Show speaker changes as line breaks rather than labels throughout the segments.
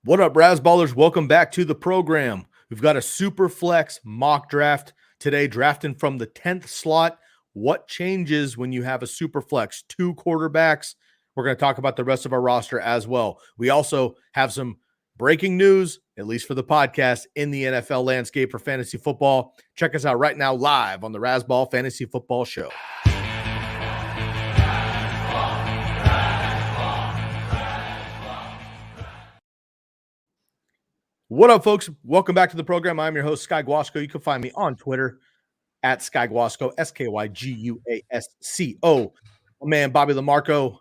What up, Razzballers? Welcome back to the program. We've got a Superflex mock draft today, drafting from the 10th slot. What changes when you have a Superflex? 2 quarterbacks. We're going to talk about the rest of our roster as well. We also have some breaking news, at least for the podcast, in the NFL landscape for fantasy football. Check us out right now live on the Razzball Fantasy Football Show. What up, folks? Welcome back to the program. I'm your host, Sky Guasco. You can find me on Twitter at Sky Guasco, SkyGuasco. My man, Bobby Lamarco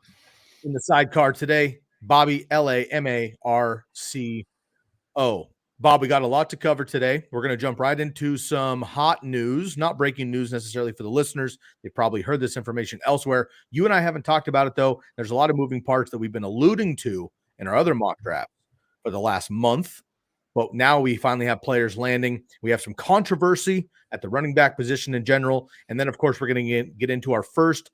in the sidecar today. Bobby, Lamarco. Bob, we got a lot to cover today. We're going to jump right into some hot news, not breaking news necessarily for the listeners. They probably heard this information elsewhere. You and I haven't talked about it, though. There's a lot of moving parts that we've been alluding to in our other mock draft for the last month. But now we finally have players landing. We have some controversy at the running back position in general. And then, of course, we're going to get into our first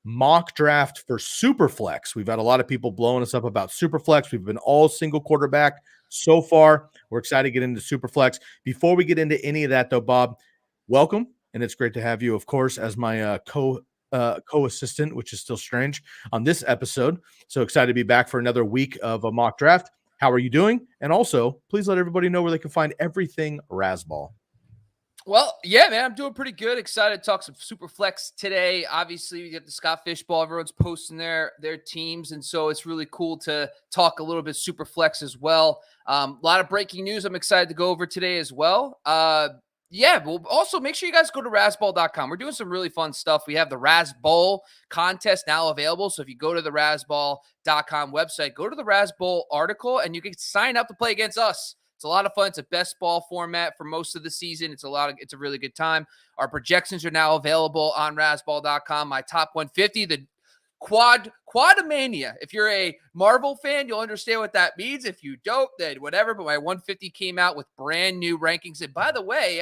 mock draft for Superflex. We've had a lot of people blowing us up about Superflex. We've been all single quarterback so far. We're excited to get into Superflex. Before we get into any of that, though, Bob, welcome. And it's great to have you, of course, as my co-assistant, which is still strange, on this episode. So excited to be back for another week of a mock draft. How are you doing? And also, please let everybody know where they can find everything Razzball.
Well, yeah, man, I'm doing pretty good. Excited to talk some Superflex today. Obviously, we get the Scott Fishbowl. Everyone's posting their teams, and so it's really cool to talk a little bit Superflex as well. A lot of breaking news I'm excited to go over today as well. Yeah, well, also make sure you guys go to razzball.com. We're doing some really fun stuff. We have the Razzbowl contest now available. So if you go to the razzball.com website, go to the Razzbowl article, and you can sign up to play against us. It's a lot of fun. It's a best ball format for most of the season. It's a really good time. Our projections are now available on razzball.com. My top 150, the Quadmania. If you're a Marvel fan, you'll understand what that means. If you don't, then whatever. But my 150 came out with brand new rankings. And by the way,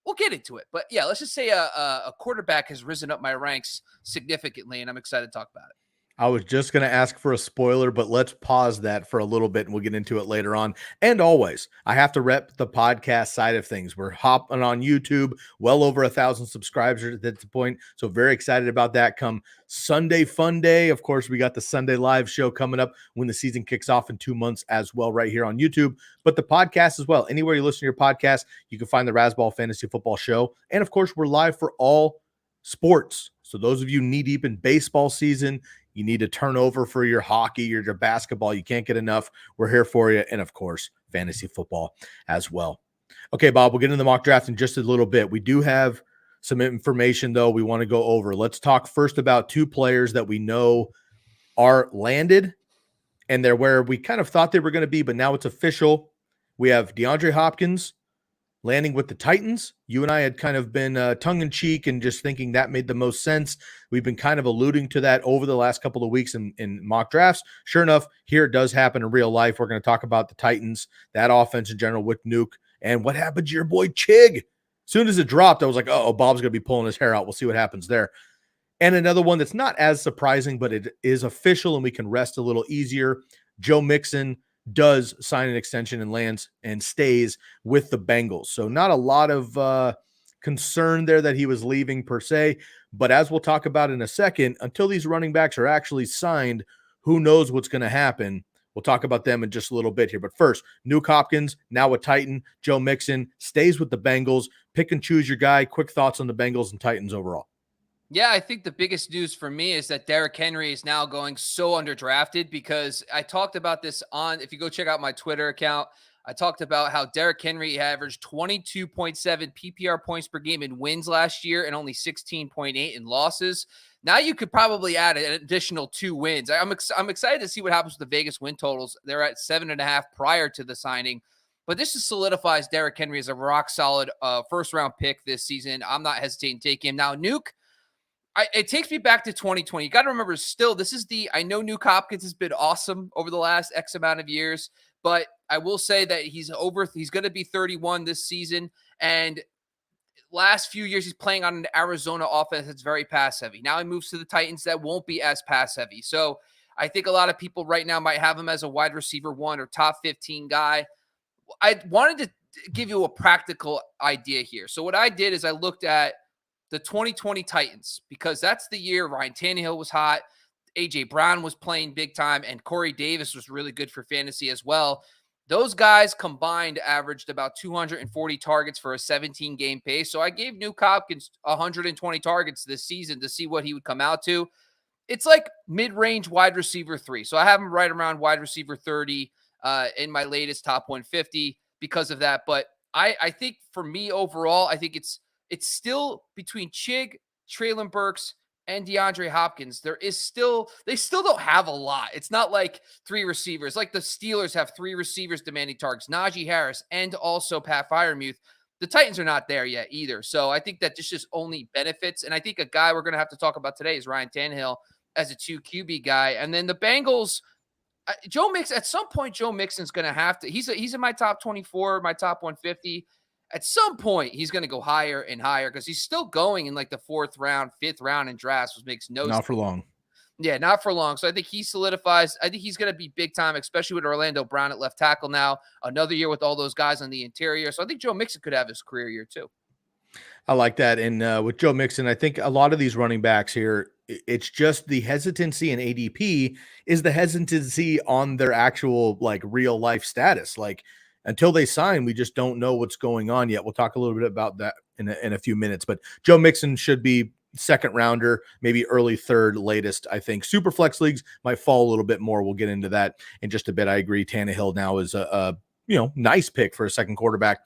we'll get into it. But yeah, let's just say a quarterback has risen up my ranks significantly, and I'm excited to talk about it.
I was just going to ask for a spoiler, but let's pause that for a little bit and we'll get into it later on. And always, I have to rep the podcast side of things. We're hopping on YouTube, well over 1,000 subscribers at this point. So very excited about that. Come Sunday Fun Day. Of course, we got the Sunday live show coming up when the season kicks off in 2 months as well, right here on YouTube. But the podcast as well. Anywhere you listen to your podcast, you can find the Razzball Fantasy Football Show. And of course, we're live for all sports. So those of you knee deep in baseball season, you need to turn over for your hockey, your basketball. You can't get enough. We're here for you. And, of course, fantasy football as well. Okay, Bob, we'll get into the mock draft in just a little bit. We do have some information, though, we want to go over. Let's talk first about 2 players that we know are landed, and they're where we kind of thought they were going to be, but now it's official. We have DeAndre Hopkins landing with the Titans. You and I had kind of been tongue-in-cheek and just thinking that made the most sense. We've been kind of alluding to that over the last couple of weeks in mock drafts. Sure enough, here it does happen in real life. We're going to talk about the Titans, that offense in general with Nuke, and what happened to your boy Chig. As soon as it dropped, I was like, oh, Bob's going to be pulling his hair out. We'll see what happens there. And another one that's not as surprising, but it is official and we can rest a little easier. Joe Mixon does sign an extension and lands and stays with the Bengals. So not a lot of concern there that he was leaving per se. But as we'll talk about in a second, until these running backs are actually signed, who knows what's going to happen. We'll talk about them in just a little bit here. But first, Nuke Hopkins, now a Titan. Joe Mixon stays with the Bengals. Pick and choose your guy. Quick thoughts on the Bengals and Titans overall.
Yeah, I think the biggest news for me is that Derrick Henry is now going so underdrafted, because I talked about this if you go check out my Twitter account, I talked about how Derrick Henry averaged 22.7 PPR points per game in wins last year and only 16.8 in losses. Now you could probably add an additional 2 wins. I'm excited to see what happens with the Vegas win totals. They're at 7.5 prior to the signing. But this just solidifies Derrick Henry as a rock-solid first-round pick this season. I'm not hesitating to take him. Now, Nuke, it takes me back to 2020. You got to remember, still, I know Nuke Hopkins has been awesome over the last X amount of years, but I will say that he's going to be 31 this season, and last few years he's playing on an Arizona offense that's very pass heavy. Now he moves to the Titans that won't be as pass heavy. So I think a lot of people right now might have him as a wide receiver 1 or top 15 guy. I wanted to give you a practical idea here. So what I did is I looked at the 2020 Titans, because that's the year Ryan Tannehill was hot, A.J. Brown was playing big time, and Corey Davis was really good for fantasy as well. Those guys combined averaged about 240 targets for a 17-game pace. So I gave Nuke Hopkins 120 targets this season to see what he would come out to. It's like mid-range wide receiver 3. So I have him right around wide receiver 30 in my latest top 150 because of that. But I think for me overall, I think it's still between Chig, Treylon Burks, and DeAndre Hopkins. They still don't have a lot. It's not like 3 receivers. Like the Steelers have 3 receivers demanding targets, Najee Harris and also Pat Freiermuth. The Titans are not there yet either. So I think that this just only benefits. And I think a guy we're going to have to talk about today is Ryan Tannehill as a 2 QB guy. And then the Bengals, Joe Mixon, at some point, Joe Mixon's going to have to, he's in my top 24, my top 150. At some point, he's going to go higher and higher because he's still going in like the 4th round, 5th round in drafts, which makes no sense.
Not for long.
Yeah, not for long. So I think he solidifies. I think he's going to be big time, especially with Orlando Brown at left tackle now. Another year with all those guys on the interior. So I think Joe Mixon could have his career year too.
I like that. And with Joe Mixon, I think a lot of these running backs here, it's just the hesitancy in ADP is the hesitancy on their actual like real life status. Like until they sign, we just don't know what's going on yet. We'll talk a little bit about that in a few minutes, but Joe Mixon should be 2nd rounder, maybe early 3rd latest. I think Superflex leagues might fall a little bit more. We'll get into that in just a bit. I agree. Tannehill now is a nice pick for a 2nd quarterback.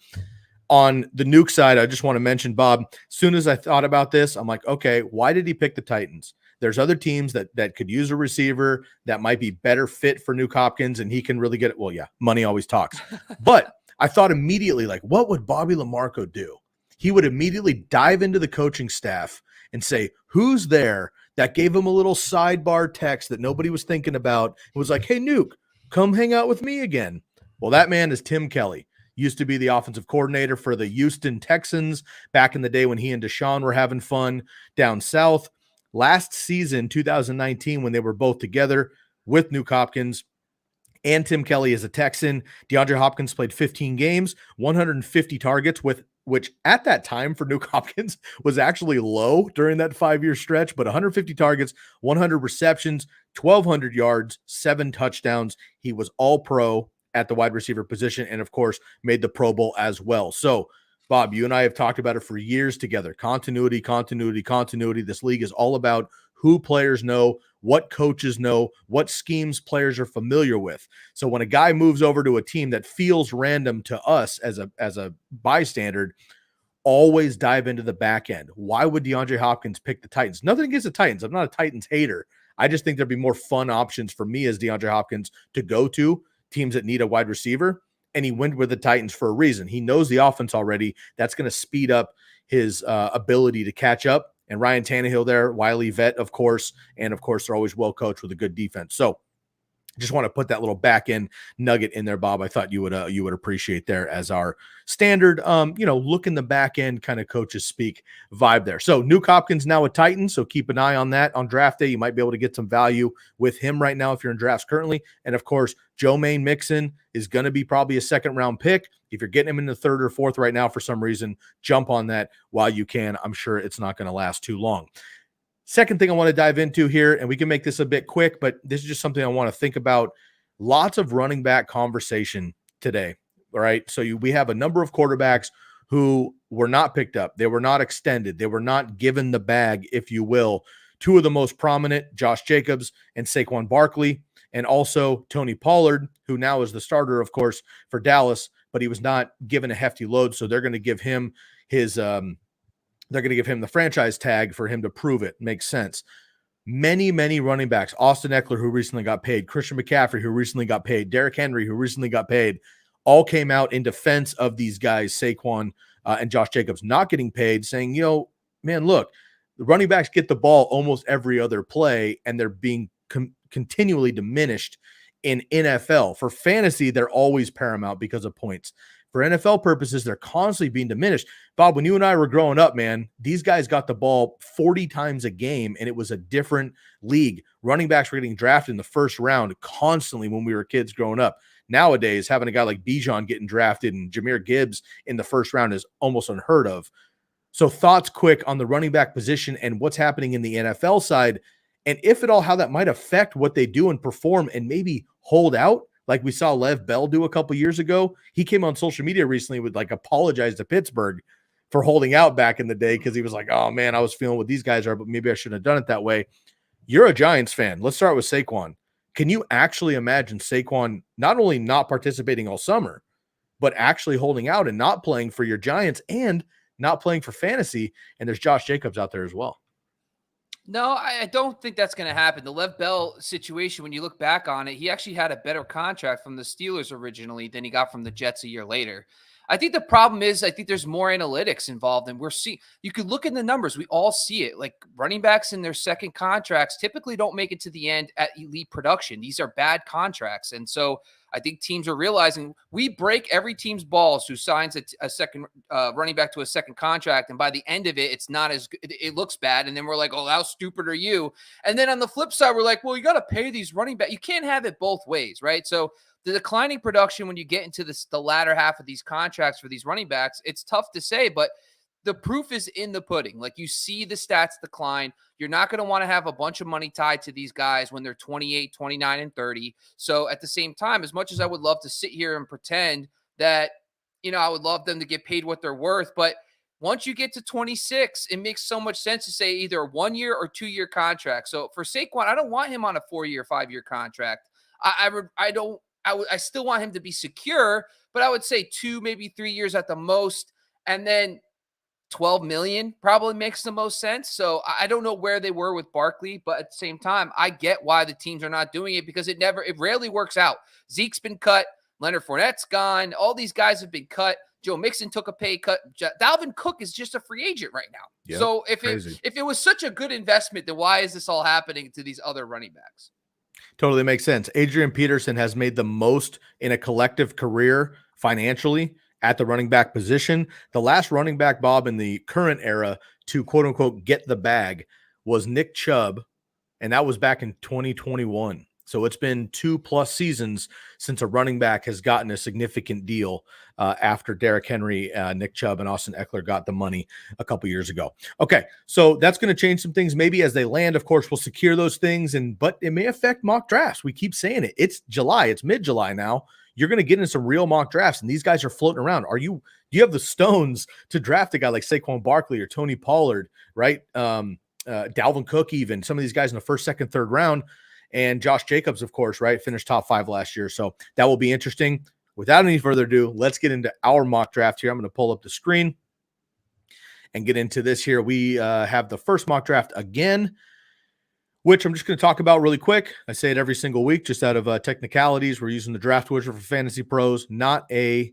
On the Nuke side, I just want to mention, Bob, as soon as I thought about this, I'm like, okay, why did he pick the Titans? There's other teams that could use a receiver that might be better fit for Nuke Hopkins, and he can really get it. Well, yeah, money always talks. But I thought immediately, like, what would Bobby LaMarco do? He would immediately dive into the coaching staff and say, who's there that gave him a little sidebar text that nobody was thinking about? It was like, hey, Nuke, come hang out with me again. Well, that man is Tim Kelly. Used to be the offensive coordinator for the Houston Texans back in the day when he and Deshaun were having fun down south. Last season, 2019, when they were both together with Nuke Hopkins and Tim Kelly as a Texan, DeAndre Hopkins played 15 games, 150 targets, which at that time for Nuke Hopkins was actually low during that 5-year stretch, but 150 targets, 100 receptions, 1,200 yards, 7 touchdowns. He was all pro at the wide receiver position, and of course made the Pro Bowl as well. So Bob, you and I have talked about it for years together. Continuity. This league is all about who players know, what coaches know, what schemes players are familiar with. So when a guy moves over to a team that feels random to us as a bystander, always dive into the back end. Why would DeAndre Hopkins pick the Titans? Nothing against the Titans. I'm not a Titans hater. I just think there'd be more fun options for me as DeAndre Hopkins to go to teams that need a wide receiver, and he went with the Titans for a reason. He knows the offense already. That's going to speed up his ability to catch up. And Ryan Tannehill there, Wiley vet, of course, and of course they're always well coached with a good defense. So just want to put that little back end nugget in there, Bob. I thought you would appreciate there as our standard, look in the back end kind of coaches speak vibe there. So Nuke Hopkins now a Titan. So keep an eye on that on draft day. You might be able to get some value with him right now if you're in drafts currently. And of course, Joe Mixon is going to be probably a 2nd round pick. If you're getting him in the 3rd or 4th right now, for some reason, jump on that while you can. I'm sure it's not going to last too long. Second thing I want to dive into here, and we can make this a bit quick, but this is just something I want to think about. Lots of running back conversation today. All right. So we have a number of quarterbacks who were not picked up. They were not extended. They were not given the bag, if you will. 2 of the most prominent, Josh Jacobs and Saquon Barkley, and also Tony Pollard, who now is the starter, of course, for Dallas, but he was not given a hefty load. So they're going to give him the franchise tag for him to prove it. Makes sense. Many running backs, Austin Eckler, who recently got paid, Christian McCaffrey, who recently got paid, Derrick Henry, who recently got paid, all came out in defense of these guys, Saquon and Josh Jacobs, not getting paid, saying, man, look, the running backs get the ball almost every other play, and they're being continually diminished in NFL. For fantasy, they're always paramount because of points. for NFL purposes, they're constantly being diminished. Bob, when you and I were growing up, man, these guys got the ball 40 times a game, and it was a different league. Running backs were getting drafted in the first round constantly when we were kids growing up. Nowadays, having a guy like Bijan getting drafted and Jahmyr Gibbs in the first round is almost unheard of. So thoughts quick on the running back position and what's happening in the NFL side, and if at all, how that might affect what they do and perform and maybe hold out like we saw Lev Bell do a couple years ago. He came on social media recently with like apologize to Pittsburgh for holding out back in the day because he was like, oh man, I was feeling what these guys are, but maybe I shouldn't have done it that way. You're a Giants fan. Let's start with Saquon. Can you actually imagine Saquon not only not participating all summer, but actually holding out and not playing for your Giants and not playing for fantasy? And there's Josh Jacobs out there as well.
No, I don't think that's going to happen. The Lev Bell situation, when you look back on it, he actually had a better contract from the Steelers originally than he got from the Jets a year later. I think the problem is, I think there's more analytics involved, and we're seeing, you could look in the numbers. We all see it. Like running backs in their second contracts typically don't make it to the end at elite production. These are bad contracts. And so I think teams are realizing we break every team's balls who signs a second running back to a second contract. And by the end of it, it's not as good. It looks bad. And then we're like, oh, how stupid are you? And then on the flip side, we're like, well, you got to pay these running backs. You can't have it both ways, right? So the declining production when you get into the latter half of these contracts for these running backs, it's tough to say, but the proof is in the pudding. Like you see the stats decline. You're not going to want to have a bunch of money tied to these guys when they're 28, 29, and 30. So at the same time, as much as I would love to sit here and pretend that, I would love them to get paid what they're worth, but once you get to 26, it makes so much sense to say either a 1 year or 2 year contract. So for Saquon, I don't want him on a 4 year, 5 year contract. I still want him to be secure, but I would say 2, maybe 3 years at the most. And then 12 million probably makes the most sense. So I don't know where they were with Barkley, but at the same time, I get why the teams are not doing it because it rarely works out. Zeke's been cut. Leonard Fournette's gone. All these guys have been cut. Joe Mixon took a pay cut. Dalvin Cook is just a free agent right now. Yep, so if it was such a good investment, then why is this all happening to these other running backs?
Totally makes sense. Adrian Peterson has made the most in a collective career financially at the running back position. The last running back, Bob, in the current era to quote unquote get the bag was Nick Chubb, and that was back in 2021. So it's been 2+ seasons since a running back has gotten a significant deal after Derrick Henry, Nick Chubb, and Austin Eckler got the money a couple years ago. Okay, so that's going to change some things. Maybe as they land, of course, we'll secure those things, but it may affect mock drafts. We keep saying it. It's July. It's mid-July now. You're going to get in some real mock drafts, and these guys are floating around. Do you have the stones to draft a guy like Saquon Barkley or Tony Pollard, right? Dalvin Cook, even some of these guys in the first, second, third round. And Josh Jacobs, of course, right? Finished top 5 last year. So that will be interesting. Without any further ado, let's get into our mock draft here. I'm going to pull up the screen and get into this here. We have the first mock draft again, which I'm just going to talk about really quick. I say it every single week, just out of technicalities. We're using the Draft Wizard for Fantasy Pros, not a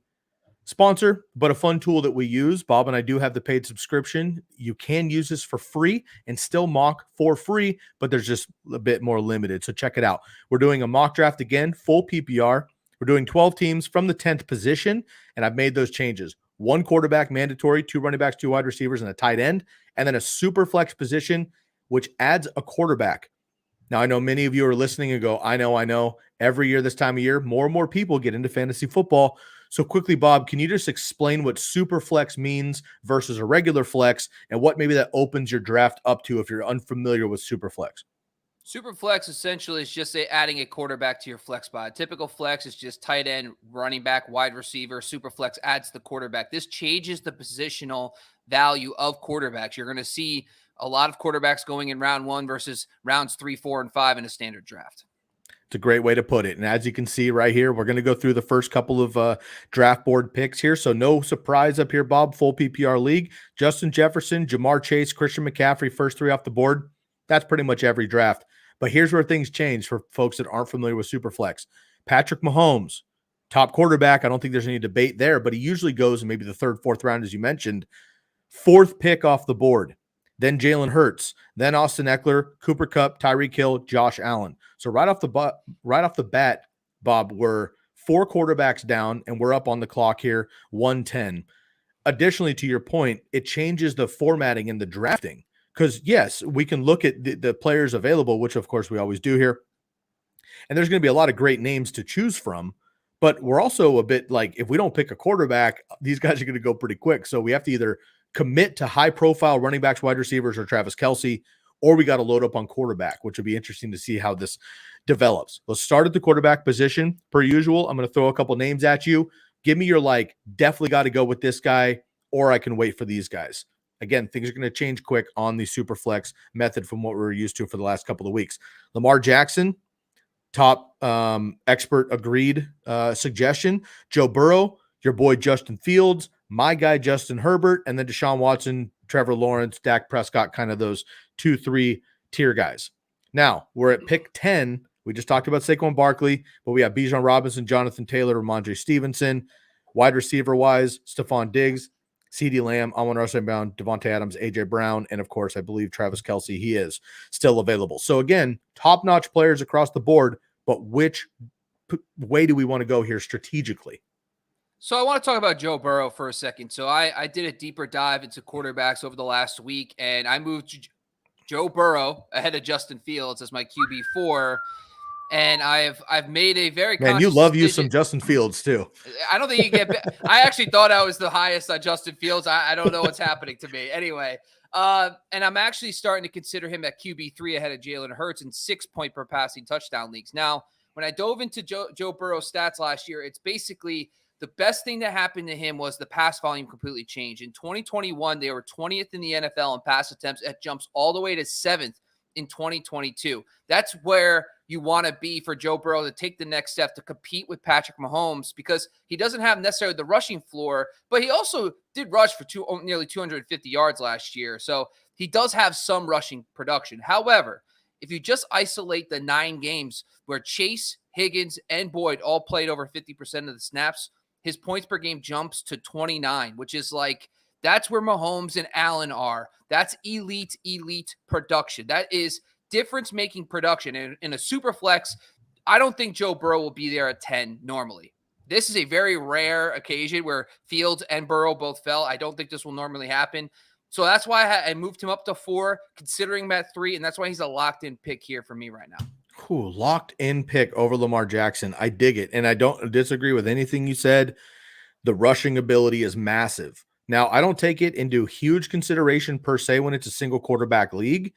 sponsor, but a fun tool that we use. Bob and I do have the paid subscription. You can use this for free and still mock for free, but there's just a bit more limited. So check it out. We're doing a mock draft again, full PPR. We're doing 12 teams from the 10th position, and I've made those changes. 1 quarterback mandatory, 2 running backs, 2 wide receivers, and a tight end, and then a super flex position, which adds a quarterback. Now, I know many of you are listening and go, I know. Every year this time of year, more and more people get into fantasy football. So quickly, Bob, can you just explain what super flex means versus a regular flex and what maybe that opens your draft up to if you're unfamiliar with super flex?
Super flex essentially is just adding a quarterback to your flex spot. Typical flex is just tight end, running back, wide receiver. Super flex adds the quarterback. This changes the positional value of quarterbacks. You're going to see a lot of quarterbacks going in round 1 versus rounds 3, 4, and 5 in a standard draft.
It's a great way to put it. And as you can see right here, we're going to go through the first couple of draft board picks here. So no surprise up here, Bob, full PPR league. Justin Jefferson, Jamar Chase, Christian McCaffrey, first 3 off the board. That's pretty much every draft. But here's where things change for folks that aren't familiar with Superflex. Patrick Mahomes, top quarterback. I don't think there's any debate there, but he usually goes in maybe the 3rd, 4th round, as you mentioned. 4th pick off the board. Then Jalen Hurts, then Austin Eckler, Cooper Kupp, Tyreek Hill, Josh Allen. So right off the bat, Bob, we're 4 quarterbacks down, and we're up on the clock here, 110. Additionally, to your point, it changes the formatting and the drafting. Because, yes, we can look at the players available, which, of course, we always do here. And there's going to be a lot of great names to choose from. But we're also a bit like, if we don't pick a quarterback, these guys are going to go pretty quick. So we have to either commit to high-profile running backs, wide receivers, or Travis Kelce, or we got to load up on quarterback, which would be interesting to see how this develops. Let's start at the quarterback position. Per usual, I'm going to throw a couple names at you. Give me your, like, definitely got to go with this guy, or I can wait for these guys. Again, things are going to change quick on the Superflex method from what we were used to for the last couple of weeks. Lamar Jackson, top expert agreed suggestion. Joe Burrow, your boy Justin Fields, my guy Justin Herbert, and then Deshaun Watson, Trevor Lawrence, Dak Prescott, kind of those 2-3 tier guys. Now, we're at pick 10. We just talked about Saquon Barkley, but we have Bijan Robinson, Jonathan Taylor, Ramondre Stevenson. Wide receiver-wise, Stephon Diggs, CeeDee Lamb, Amon-Ra St. Brown, Devontae Adams, A.J. Brown, and, of course, I believe Travis Kelce, he is still available. So, again, top-notch players across the board, but which way do we want to go here strategically?
So I want to talk about Joe Burrow for a second. So I did a deeper dive into quarterbacks over the last week, and I moved Joe Burrow ahead of Justin Fields as my QB4. And I've made a very
Man, you love you some Justin Fields too.
I don't think you get. I actually thought I was the highest on Justin Fields. I don't know what's happening to me. Anyway, and I'm actually starting to consider him at QB3 ahead of Jalen Hurts in 6-point per passing touchdown leagues. Now, when I dove into Joe Burrow's stats last year, it's basically the best thing that happened to him was the pass volume completely changed. In 2021, they were 20th in the NFL in pass attempts. It jumps all the way to 7th in 2022. That's where you want to be for Joe Burrow to take the next step to compete with Patrick Mahomes, because he doesn't have necessarily the rushing floor, but he also did rush for nearly 250 yards last year. So he does have some rushing production. However, if you just isolate the 9 games where Chase, Higgins, and Boyd all played over 50% of the snaps, his points per game jumps to 29, which is like, that's where Mahomes and Allen are. That's elite production. That is difference-making production. In a super flex, I don't think Joe Burrow will be there at 10 normally. This is a very rare occasion where Fields and Burrow both fell. I don't think this will normally happen. So that's why I moved him up to 4, considering him at 3, and that's why he's a locked-in pick here for me right now.
Cool. Locked-in pick over Lamar Jackson. I dig it, and I don't disagree with anything you said. The rushing ability is massive. Now, I don't take it into huge consideration per se when it's a single quarterback league,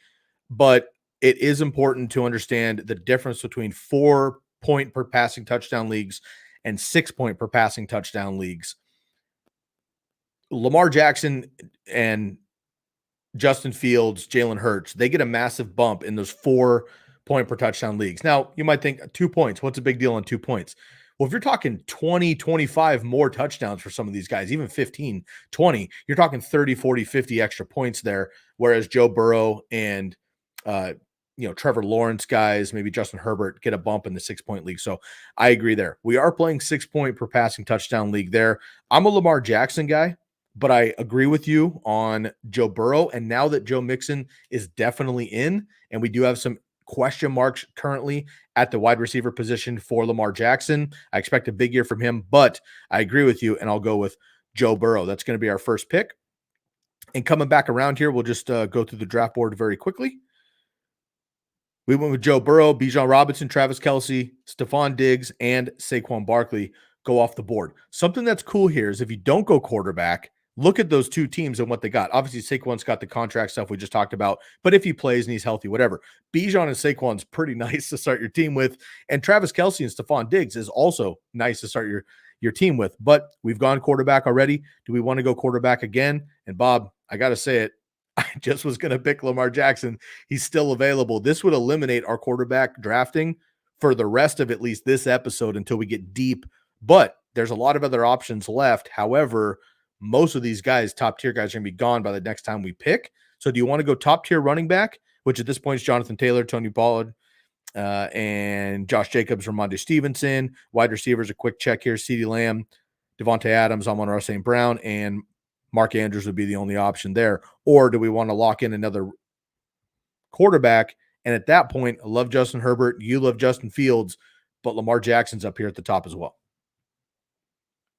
but it is important to understand the difference between 4-point per passing touchdown leagues and 6-point per passing touchdown leagues. Lamar Jackson and Justin Fields, Jalen Hurts, they get a massive bump in those 4-point per touchdown leagues. Now, you might think 2 points. What's a big deal on 2 points? Well, if you're talking 20, 25 more touchdowns for some of these guys, even 15, 20, you're talking 30, 40, 50 extra points there. Whereas Joe Burrow and, Trevor Lawrence guys, maybe Justin Herbert, get a bump in the 6-point league. So I agree there. We are playing 6-point per passing touchdown league there. I'm a Lamar Jackson guy, but I agree with you on Joe Burrow. And now that Joe Mixon is definitely in, and we do have some question marks currently at the wide receiver position for Lamar Jackson, I expect a big year from him, but I agree with you, and I'll go with Joe Burrow. That's going to be our first pick. And coming back around here, we'll just go through the draft board very quickly. We went with Joe Burrow, Bijan Robinson, Travis Kelce, Stephon Diggs, and Saquon Barkley go off the board. Something that's cool here is if you don't go quarterback, look at those 2 teams and what they got. Obviously, Saquon's got the contract stuff we just talked about, but if he plays and he's healthy, whatever. Bijan and Saquon's pretty nice to start your team with, and Travis Kelce and Stephon Diggs is also nice to start your team with. But we've gone quarterback already. Do we want to go quarterback again? And Bob, I got to say it, I just was going to pick Lamar Jackson. He's still available. This would eliminate our quarterback drafting for the rest of at least this episode until we get deep. But there's a lot of other options left. However, most of these guys, top tier guys, are going to be gone by the next time we pick. So do you want to go top tier running back, which at this point is Jonathan Taylor, Tony Pollard, and Josh Jacobs, Ramondre Stevenson. Wide receivers, a quick check here: CeeDee Lamb, Devontae Adams, Amon-Ra St. Brown, and Mark Andrews would be the only option there. Or do we want to lock in another quarterback? And at that point, I love Justin Herbert. You love Justin Fields, but Lamar Jackson's up here at the top as well.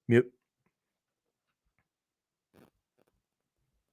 Mute.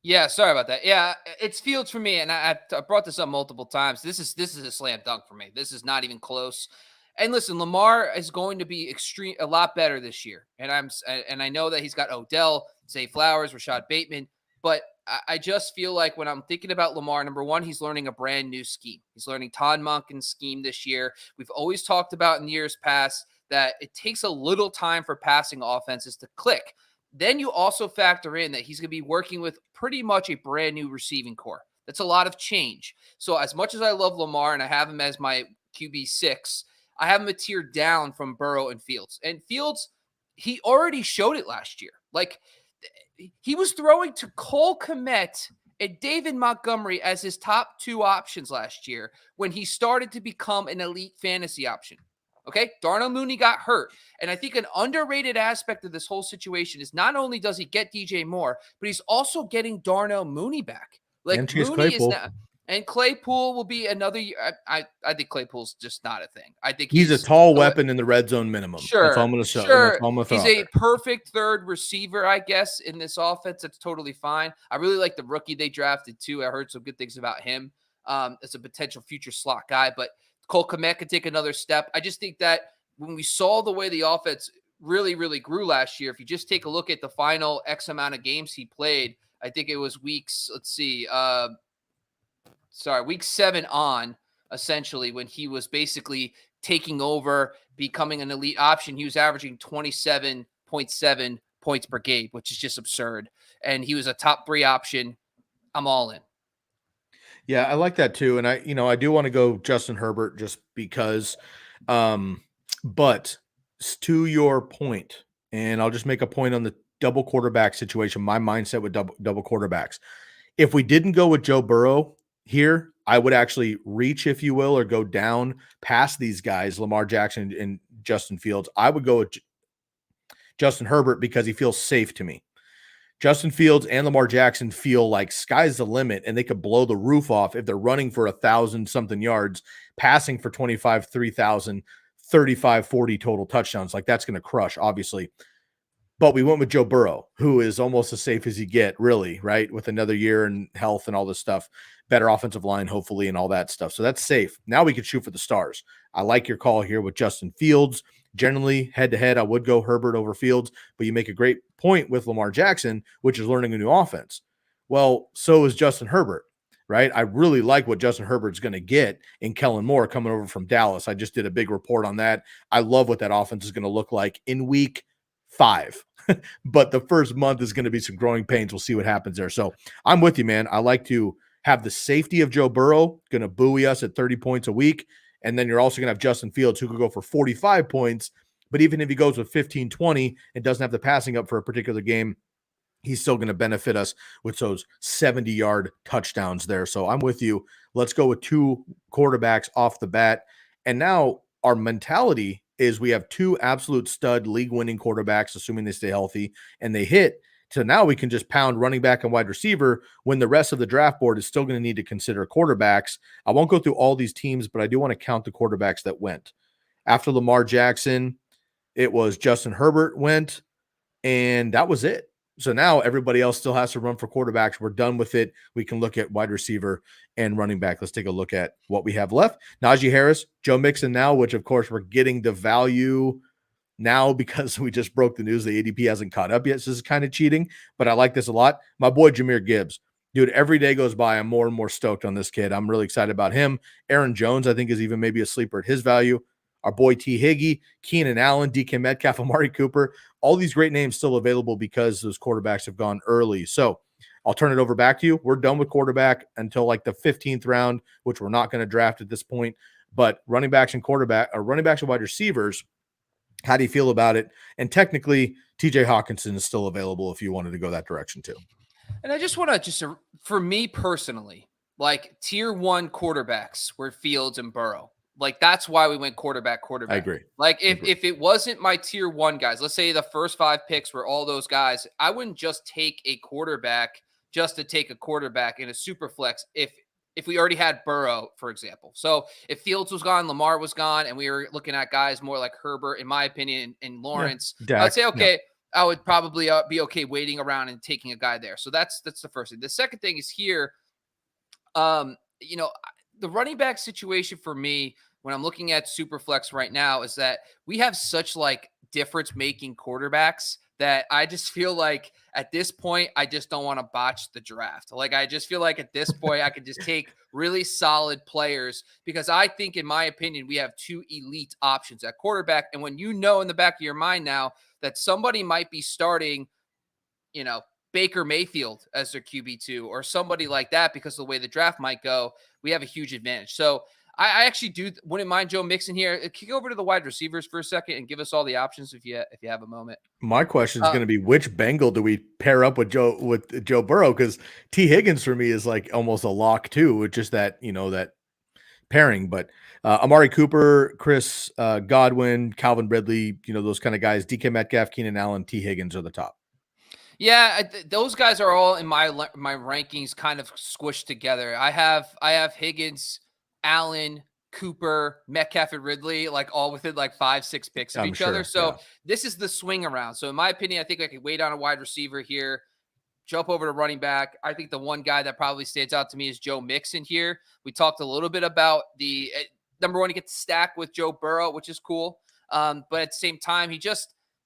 Yeah, sorry about that. Yeah, it's Fields for me, and I brought this up multiple times. This is a slam dunk for me. This is not even close. And listen, Lamar is going to be a lot better this year. And I know that he's got Odell, Zay Flowers, Rashad Bateman, but I just feel like when I'm thinking about Lamar, number one, he's learning a brand new scheme. He's learning Todd Monken's scheme this year. We've always talked about in years past that it takes a little time for passing offenses to click. Then you also factor in that he's going to be working with pretty much a brand new receiving core. That's a lot of change. So as much as I love Lamar and I have him as my QB6, I have him a tier down from Burrow and Fields. And Fields, he already showed it last year. Like he was throwing to Cole Kmet and David Montgomery as his top two options last year when he started to become an elite fantasy option. Okay, Darnell Mooney got hurt. And I think an underrated aspect of this whole situation is not only does he get DJ Moore, but he's also getting Darnell Mooney back.
And
Like
Chase
Mooney is
Claypool.
now, and Claypool will be another year. I think Claypool's just not a thing. I think
He's a tall weapon in the red zone minimum. That's all I'm going to show.
Sure.
That's all I'm going to throw
He's
out
a
there.
perfect third receiver, I guess, in this offense. That's totally fine. I really like the rookie they drafted too. I heard some good things about him as a potential future slot guy. But Cole Kmet could take another step. I just think that when we saw the way the offense really, really grew last year, if you just take a look at the final X amount of games he played, I think it was week 7 on, essentially, when he was basically taking over, becoming an elite option. He was averaging 27.7 points per game, which is just absurd. And he was a top 3 option. I'm all in.
Yeah, I like that too. And I do want to go Justin Herbert just because, but to your point, and I'll just make a point on the double quarterback situation, my mindset with double quarterbacks. If we didn't go with Joe Burrow here, I would actually reach, if you will, or go down past these guys, Lamar Jackson and Justin Fields. I would go with Justin Herbert because he feels safe to me. Justin Fields and Lamar Jackson feel like sky's the limit and they could blow the roof off if they're running for 1,000-something yards, passing for 25, 3,000, 35, 40 total touchdowns. Like that's going to crush, obviously. But we went with Joe Burrow, who is almost as safe as you get, really, right? With another year and health and all this stuff, better offensive line, hopefully, and all that stuff. So that's safe. Now we can shoot for the stars. I like your call here with Justin Fields. Generally, head-to-head, I would go Herbert over Fields, but you make a great point with Lamar Jackson, which is learning a new offense. Well, so is Justin Herbert, right? I really like what Justin Herbert's going to get in Kellen Moore coming over from Dallas. I just did a big report on that. I love what that offense is going to look like in week 5. But the first month is going to be some growing pains. We'll see what happens there. So I'm with you, man. I like to have the safety of Joe Burrow, going to buoy us at 30 points a week. And then you're also going to have Justin Fields, who could go for 45 points. But even if he goes with 15, 20 and doesn't have the passing up for a particular game, he's still going to benefit us with those 70-yard touchdowns there. So I'm with you. Let's go with 2 quarterbacks off the bat. And now our mentality is we have 2 absolute stud league-winning quarterbacks, assuming they stay healthy, and they hit. So now we can just pound running back and wide receiver when the rest of the draft board is still going to need to consider quarterbacks. I won't go through all these teams, but I do want to count the quarterbacks that went. After Lamar Jackson, it was Justin Herbert went, and that was it. So now everybody else still has to run for quarterbacks. We're done with it. We can look at wide receiver and running back. Let's take a look at what we have left. Najee Harris, Joe Mixon now, which of course we're getting the value now because we just broke the news. The ADP hasn't caught up yet. So this is kind of cheating, but I like this a lot. My boy, Jahmyr Gibbs. Dude, every day goes by, I'm more and more stoked on this kid. I'm really excited about him. Aaron Jones, I think, is even maybe a sleeper at his value. Our boy T. Higgy, Keenan Allen, DK Metcalf, Amari Cooper, all these great names still available because those quarterbacks have gone early. So I'll turn it over back to you. We're done with quarterback until like the 15th round, which we're not going to draft at this point. But running backs and wide receivers, how do you feel about it? And technically, TJ Hawkinson is still available if you wanted to go that direction too.
And I just want to for me personally, like tier 1 quarterbacks were Fields and Burrow. Like that's why we went quarterback.
I agree.
Like if it wasn't my tier 1 guys, let's say the first 5 picks were all those guys, I wouldn't just take a quarterback just to take a quarterback in a super flex if we already had Burrow, for example. So if Fields was gone, Lamar was gone, and we were looking at guys more like Herbert, in my opinion, and Lawrence, I'd say, okay, I would probably be okay waiting around and taking a guy there. So that's the first thing. The second thing is here. You know, the running back situation for me when I'm looking at Superflex right now is that we have such like difference making quarterbacks that I just feel like at this point, I just don't want to botch the draft. Like, I just feel like at this point, I could just take really solid players because I think, in my opinion, we have two elite options at quarterback. And when you know in the back of your mind now that somebody might be starting, you know, Baker Mayfield as their QB2 or somebody like that because of the way the draft might go, we have a huge advantage. So I actually wouldn't mind Joe Mixon here. Kick over to the wide receivers for a second and give us all the options if you have a moment.
My question is
Uh,
going to be, which Bengal do we pair up with Joe Burrow? Because T. Higgins for me is like almost a lock too, with just that, that pairing. But Amari Cooper, Chris Godwin, Calvin Ridley, those kind of guys. DK Metcalf, Keenan Allen, T. Higgins are the top.
Yeah, those guys are all in my rankings kind of squished together. I have Higgins, Allen, Cooper, Metcalf, and Ridley like all within like 5-6 picks of
I'm
each other.
sure.
So
Yeah.
this is the swing around. So in my opinion, I think I could wait on a wide receiver here, jump over to running back. I think the one guy that probably stands out to me is Joe Mixon here. We talked a little bit about the number one, he gets stacked with Joe Burrow, which is cool. But at the same time,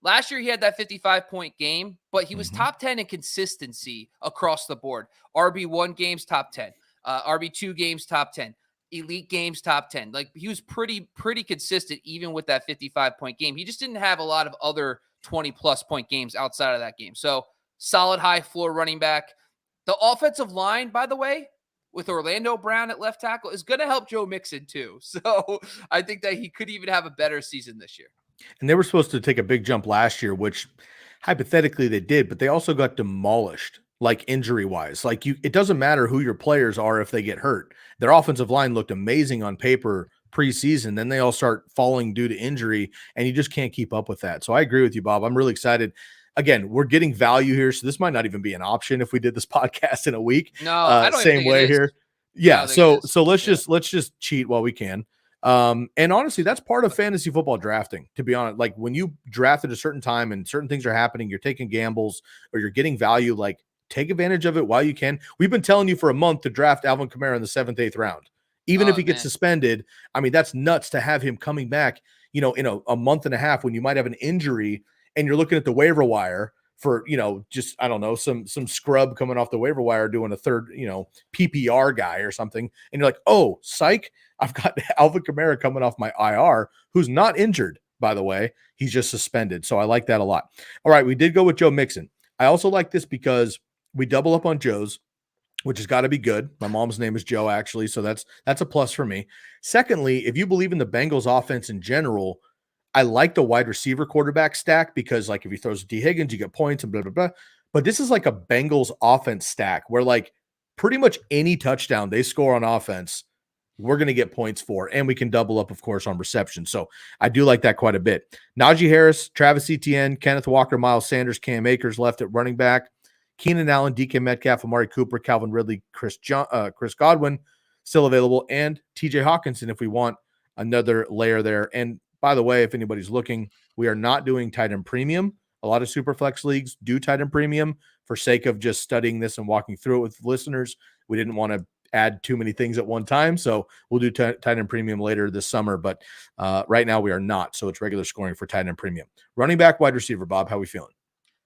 last year he had that 55-point game, but he was top 10 in consistency across the board. RB1 games, top 10. RB2 games, top 10. Elite games, top 10. Like, he was pretty consistent even with that 55-point game. He just didn't have a lot of other 20-plus point games outside of that game. So solid high floor running back. The offensive line, by the way, with Orlando Brown at left tackle, is going to help Joe Mixon too. So I think that he could even have a better season this year.
And they were supposed to take a big jump last year, which hypothetically they did, but they also got demolished, like injury wise. Like, it doesn't matter who your players are if they get hurt. Their offensive line looked amazing on paper preseason. Then they all start falling due to injury, and you just can't keep up with that. So I agree with you, Bob. I'm really excited. Again, we're getting value here, so this might not even be an option if we did this podcast in a week.
No, I don't even
Same
think
way
it is.
here. Yeah. So let's
Yeah.
just cheat while we can. And honestly, that's part of fantasy football drafting, to be honest. Like, when you draft at a certain time and certain things are happening, you're taking gambles or you're getting value, like, take advantage of it while you can. We've been telling you for a month to draft Alvin Kamara in the 7th, 8th round. Even if he gets suspended, I mean, that's nuts to have him coming back, in a month and a half when you might have an injury and you're looking at the waiver wire for, just, I don't know, some scrub coming off the waiver wire doing a third, PPR guy or something. And you're like, oh, psych, I've got Alvin Kamara coming off my IR, who's not injured, by the way. He's just suspended. So I like that a lot. All right, we did go with Joe Mixon. I also like this because we double up on Joe's, which has got to be good. My mom's name is Joe, actually, so that's a plus for me. Secondly, if you believe in the Bengals offense in general, I like the wide receiver quarterback stack because, like, if he throws D. Higgins, you get points and blah, blah, blah. But this is like a Bengals offense stack where, like, pretty much any touchdown they score on offense, we're going to get points for, and we can double up, of course, on reception. So I do like that quite a bit. Najee Harris, Travis Etienne, Kenneth Walker, Miles Sanders, Cam Akers left at running back. Keenan Allen, DK Metcalf, Amari Cooper, Calvin Ridley, Chris Godwin still available, and TJ Hawkinson if we want another layer there. And by the way, if anybody's looking, we are not doing tight end premium. A lot of Superflex leagues do tight end premium for sake of just studying this and walking through it with listeners. We didn't want to add too many things at one time, so we'll do tight end premium later this summer. But right now we are not, so it's regular scoring for tight end premium. Running back, wide receiver, Bob, how we feeling?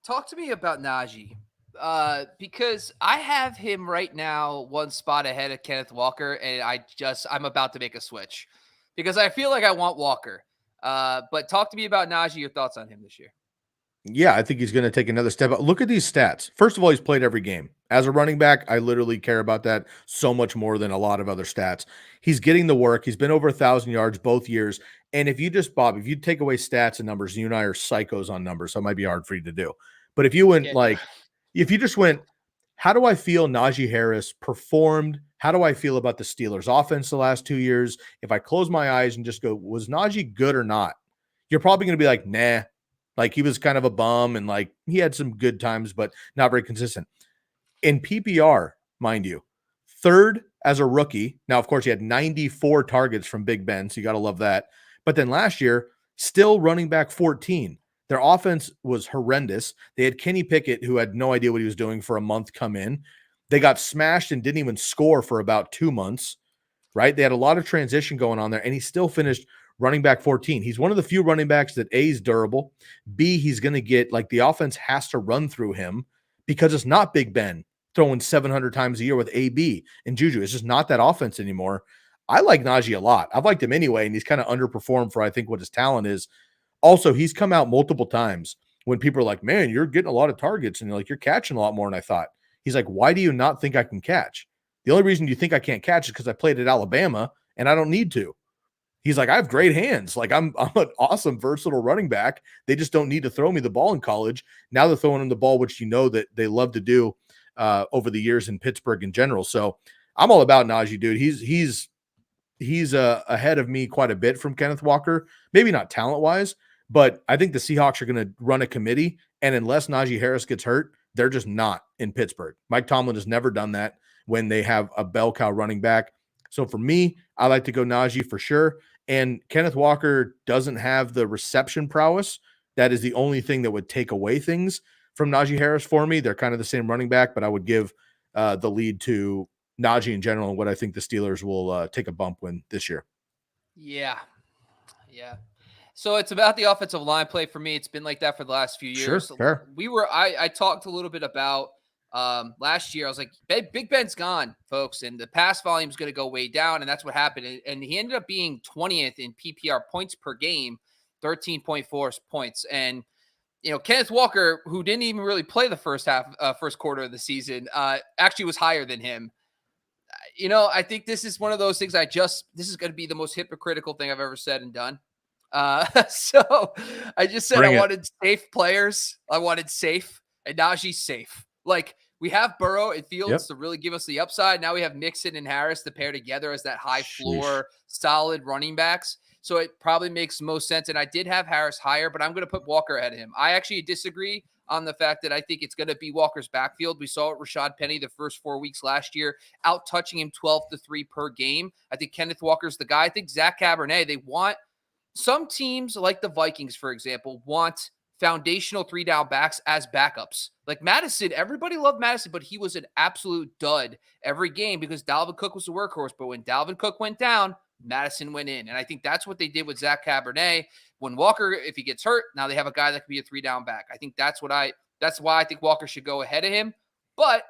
Talk to me about Najee. Because I have him right now one spot ahead of Kenneth Walker, and I'm about to make a switch because I feel like I want Walker. But talk to me about Najee, your thoughts on him this year.
Yeah, I think he's going to take another step up. Look at these stats. First of all, he's played every game. As a running back, I literally care about that so much more than a lot of other stats. He's getting the work. He's been over 1,000 yards both years. And if you take away stats and numbers, you and I are psychos on numbers, so it might be hard for you to do. But if you went if you just went, how do I feel Najee Harris performed? How do I feel about the Steelers offense the last 2 years? If I close my eyes and just go, was Najee good or not? You're probably going to be like, nah. Like, he was kind of a bum and, like, he had some good times, but not very consistent. In PPR, mind you, third as a rookie. Now, of course, he had 94 targets from Big Ben, so you got to love that. But then last year, still running back 14. Their offense was horrendous. They had Kenny Pickett, who had no idea what he was doing, for a month come in. They got smashed and didn't even score for about 2 months, right? They had a lot of transition going on there, and he still finished running back 14. He's one of the few running backs that A, is durable. B, he's going to get, like, the offense has to run through him because it's not Big Ben throwing 700 times a year with AB and Juju. It's just not that offense anymore. I like Najee a lot. I've liked him anyway, and he's kind of underperformed for, I think, what his talent is. Also, he's come out multiple times when people are like, man, you're getting a lot of targets, and you're catching a lot more than I thought. He's like, why do you not think I can catch? The only reason you think I can't catch is because I played at Alabama and I don't need to. He's like, I have great hands. Like, I'm an awesome, versatile running back. They just don't need to throw me the ball in college. Now they're throwing him the ball, which that they love to do over the years in Pittsburgh in general. So I'm all about Najee, dude. He's ahead of me quite a bit from Kenneth Walker. Maybe not talent-wise, but I think the Seahawks are going to run a committee, and unless Najee Harris gets hurt, they're just not in Pittsburgh. Mike Tomlin has never done that when they have a bell cow running back. So for me, I like to go Najee for sure. And Kenneth Walker doesn't have the reception prowess. That is the only thing that would take away things from Najee Harris for me. They're kind of the same running back, but I would give the lead to Najee in general and what I think the Steelers will take a bump win this year.
Yeah. So it's about the offensive line play for me. It's been like that for the last few years.
Sure, fair.
I talked a little bit about last year. I was like, Big Ben's gone, folks, and the pass volume is going to go way down, and that's what happened. And he ended up being 20th in PPR points per game, 13.4 points. And Kenneth Walker, who didn't even really play the first quarter of the season, actually was higher than him. I think this is one of those things. This is going to be the most hypocritical thing I've ever said and done. So I just said I wanted safe players. I wanted safe, and Najee's safe. Like, we have Burrow and Fields to really give us the upside. Now we have Mixon and Harris to pair together as that high floor, solid running backs. So it probably makes most sense. And I did have Harris higher, but I'm going to put Walker ahead of him. I actually disagree on the fact that I think it's going to be Walker's backfield. We saw it, Rashad Penny, the first 4 weeks last year, out touching him 12-3 per game. I think Kenneth Walker's the guy. I think Zach Cabernet, some teams like the Vikings, for example, want foundational 3-down backs as backups. Like Madison, everybody loved Madison, but he was an absolute dud every game because Dalvin Cook was the workhorse. But when Dalvin Cook went down, Madison went in. And I think that's what they did with Zach Cabernet. When Walker, if he gets hurt, now they have a guy that could be a 3-down back. I think that's why I think Walker should go ahead of him. But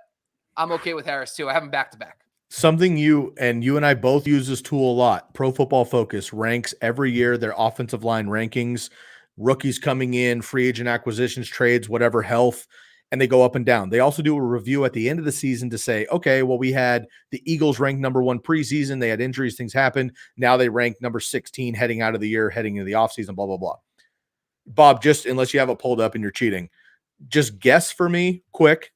I'm okay with Harris too. I have him back to back.
Something you and I both use this tool a lot. Pro Football Focus ranks every year their offensive line rankings, rookies coming in, free agent acquisitions, trades, whatever, health, and they go up and down. They also do a review at the end of the season to say, okay, well, we had the Eagles ranked number 1 preseason. They had injuries, things happened. Now they rank number 16 heading out of the year, heading into the offseason, blah, blah, blah. Bob, just unless you have it pulled up and you're cheating, just guess for me quick.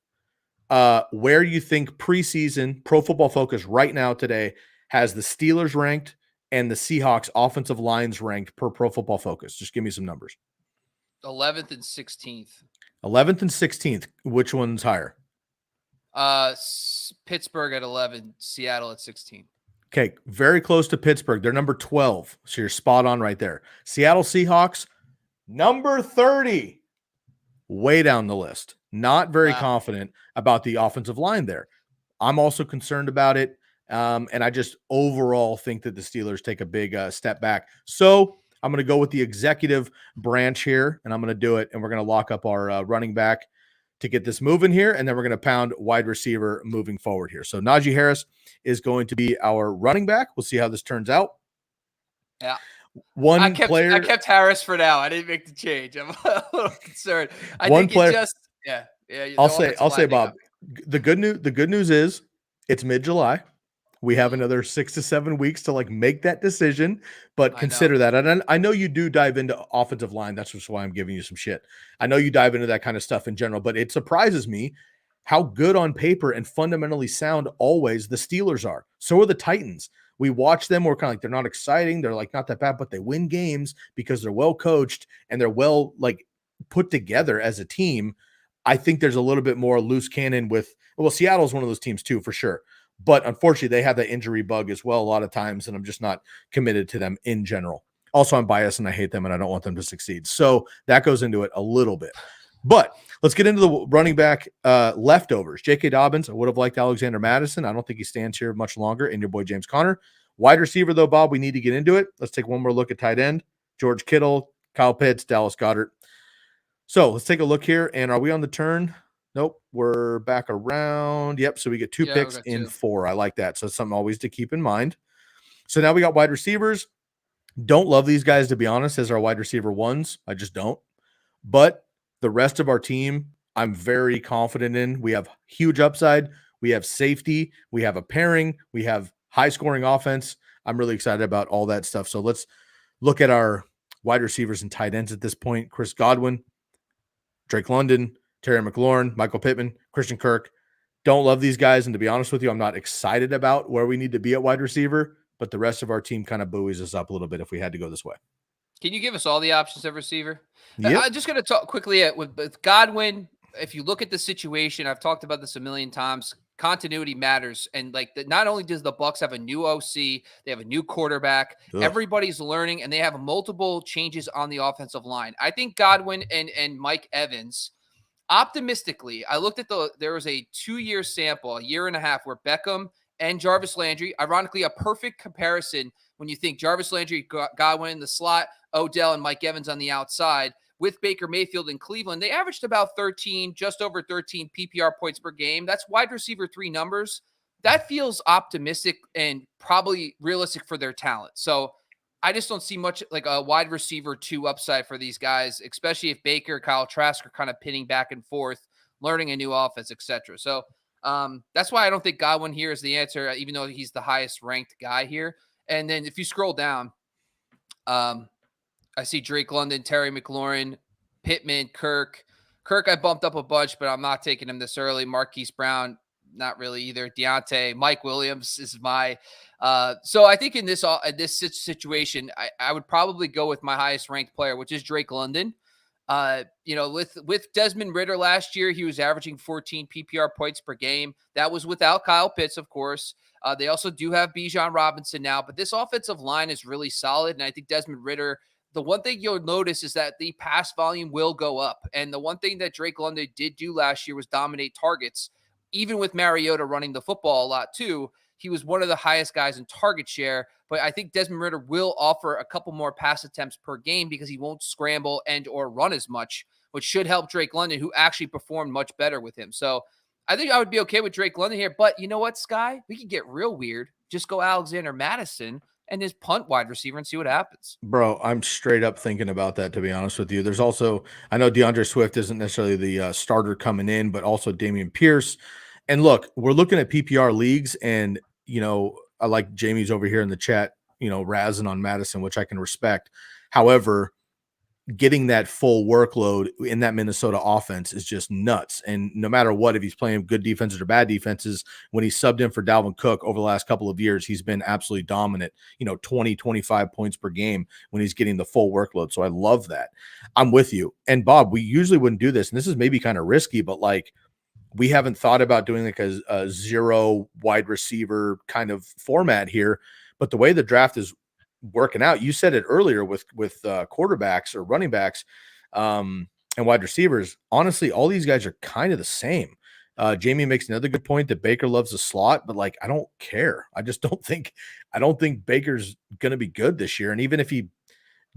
Where you think preseason Pro Football Focus right now today has the Steelers ranked and the Seahawks offensive lines ranked per Pro Football Focus? Just give me some numbers.
11th and 16th.
11th and 16th. Which one's higher?
Pittsburgh at 11, Seattle at 16.
Okay, very close to Pittsburgh. They're number 12, so you're spot on right there. Seattle Seahawks, number 30, way down the list. Not very confident about the offensive line there. I'm also concerned about it, and I just overall think that the Steelers take a big step back. So I'm going to go with the executive branch here, and I'm going to do it, and we're going to lock up our running back to get this moving here, and then we're going to pound wide receiver moving forward here. So Najee Harris is going to be our running back. We'll see how this turns out.
Yeah.
I
kept Harris for now. I didn't make the change. I'm a little concerned. Yeah.
I'll say, Bob, the good news is it's mid-July. We have another 6 to 7 weeks to make that decision, but consider that. And I know you do dive into offensive line. That's just why I'm giving you some shit. I know you dive into that kind of stuff in general, but it surprises me how good on paper and fundamentally sound always the Steelers are. So are the Titans. We watch them. We're kind of they're not exciting. They're not that bad, but they win games because they're well coached and they're well put together as a team. I think there's a little bit more loose cannon Seattle's one of those teams too, for sure. But unfortunately, they have that injury bug as well a lot of times, and I'm just not committed to them in general. Also, I'm biased and I hate them and I don't want them to succeed. So that goes into it a little bit. But let's get into the running back leftovers. J.K. Dobbins, I would have liked Alexander Madison. I don't think he stands here much longer. And your boy James Conner. Wide receiver, though, Bob, we need to get into it. Let's take one more look at tight end. George Kittle, Kyle Pitts, Dallas Goedert. So let's take a look here. And are we on the turn? Nope. We're back around. Yep. So we get two picks in 4. I like that. So it's something always to keep in mind. So now we got wide receivers. Don't love these guys, to be honest, as our wide receiver ones. I just don't. But the rest of our team, I'm very confident in. We have huge upside. We have safety. We have a pairing. We have high-scoring offense. I'm really excited about all that stuff. So let's look at our wide receivers and tight ends at this point. Chris Godwin, Drake London, Terry McLaurin, Michael Pittman, Christian Kirk. Don't love these guys. And to be honest with you, I'm not excited about where we need to be at wide receiver, but the rest of our team kind of buoys us up a little bit if we had to go this way.
Can you give us all the options of receiver?
Yep.
I'm just going to talk quickly with Godwin. If you look at the situation, I've talked about this a million times. Continuity matters, and not only does the Bucs have a new OC, they have a new quarterback. Ugh. Everybody's learning, and they have multiple changes on the offensive line. I think Godwin and Mike Evans. Optimistically, I looked at there was a 2-year sample, a year and a half, where Beckham and Jarvis Landry, ironically, a perfect comparison when you think Jarvis Landry, Godwin in the slot, Odell and Mike Evans on the outside, with Baker Mayfield in Cleveland. They averaged about 13, just over 13 PPR points per game. That's wide receiver 3 numbers. That feels optimistic and probably realistic for their talent. So I just don't see much like a wide receiver 2 upside for these guys, especially if Baker, Kyle Trask are kind of pinning back and forth, learning a new offense, etc. So that's why I don't think Godwin here is the answer, even though he's the highest ranked guy here. And then if you scroll down, I see Drake London, Terry McLaurin, Pittman, Kirk. Kirk, I bumped up a bunch, but I'm not taking him this early. Marquise Brown, not really either. Deontay, Mike Williams is my. So I think in this situation, I would probably go with my highest ranked player, which is Drake London. With Desmond Ridder last year, he was averaging 14 PPR points per game. That was without Kyle Pitts, of course. They also do have Bijan Robinson now, but this offensive line is really solid, and I think Desmond Ridder. The one thing you'll notice is that the pass volume will go up. And the one thing that Drake London did do last year was dominate targets. Even with Mariota running the football a lot too, he was one of the highest guys in target share. But I think Desmond Ridder will offer a couple more pass attempts per game because he won't scramble and or run as much, which should help Drake London, who actually performed much better with him. So I think I would be okay with Drake London here. But you know what, Sky? We could get real weird. Just go Alexander Madison and his punt wide receiver and see what happens.
Bro, I'm straight up thinking about that, to be honest with you. There's also, I know DeAndre Swift isn't necessarily the starter coming in, but also Damian Pierce. And look, we're looking at PPR leagues, and, I like Jamie's over here in the chat, razzing on Madison, which I can respect. However, getting that full workload in that Minnesota offense is just nuts. And no matter what, if he's playing good defenses or bad defenses, when he's subbed in for Dalvin Cook over the last couple of years, he's been absolutely dominant, 20, 25 points per game when he's getting the full workload. So I love that. I'm with you. And Bob, we usually wouldn't do this, and this is maybe kind of risky, but we haven't thought about doing like a 0 wide receiver kind of format here. But the way the draft is working out, you said it earlier with quarterbacks or running backs and wide receivers. Honestly, all these guys are kind of the same. Jamie makes another good point that Baker loves the slot, but I don't care. I don't think Baker's going to be good this year. And even if he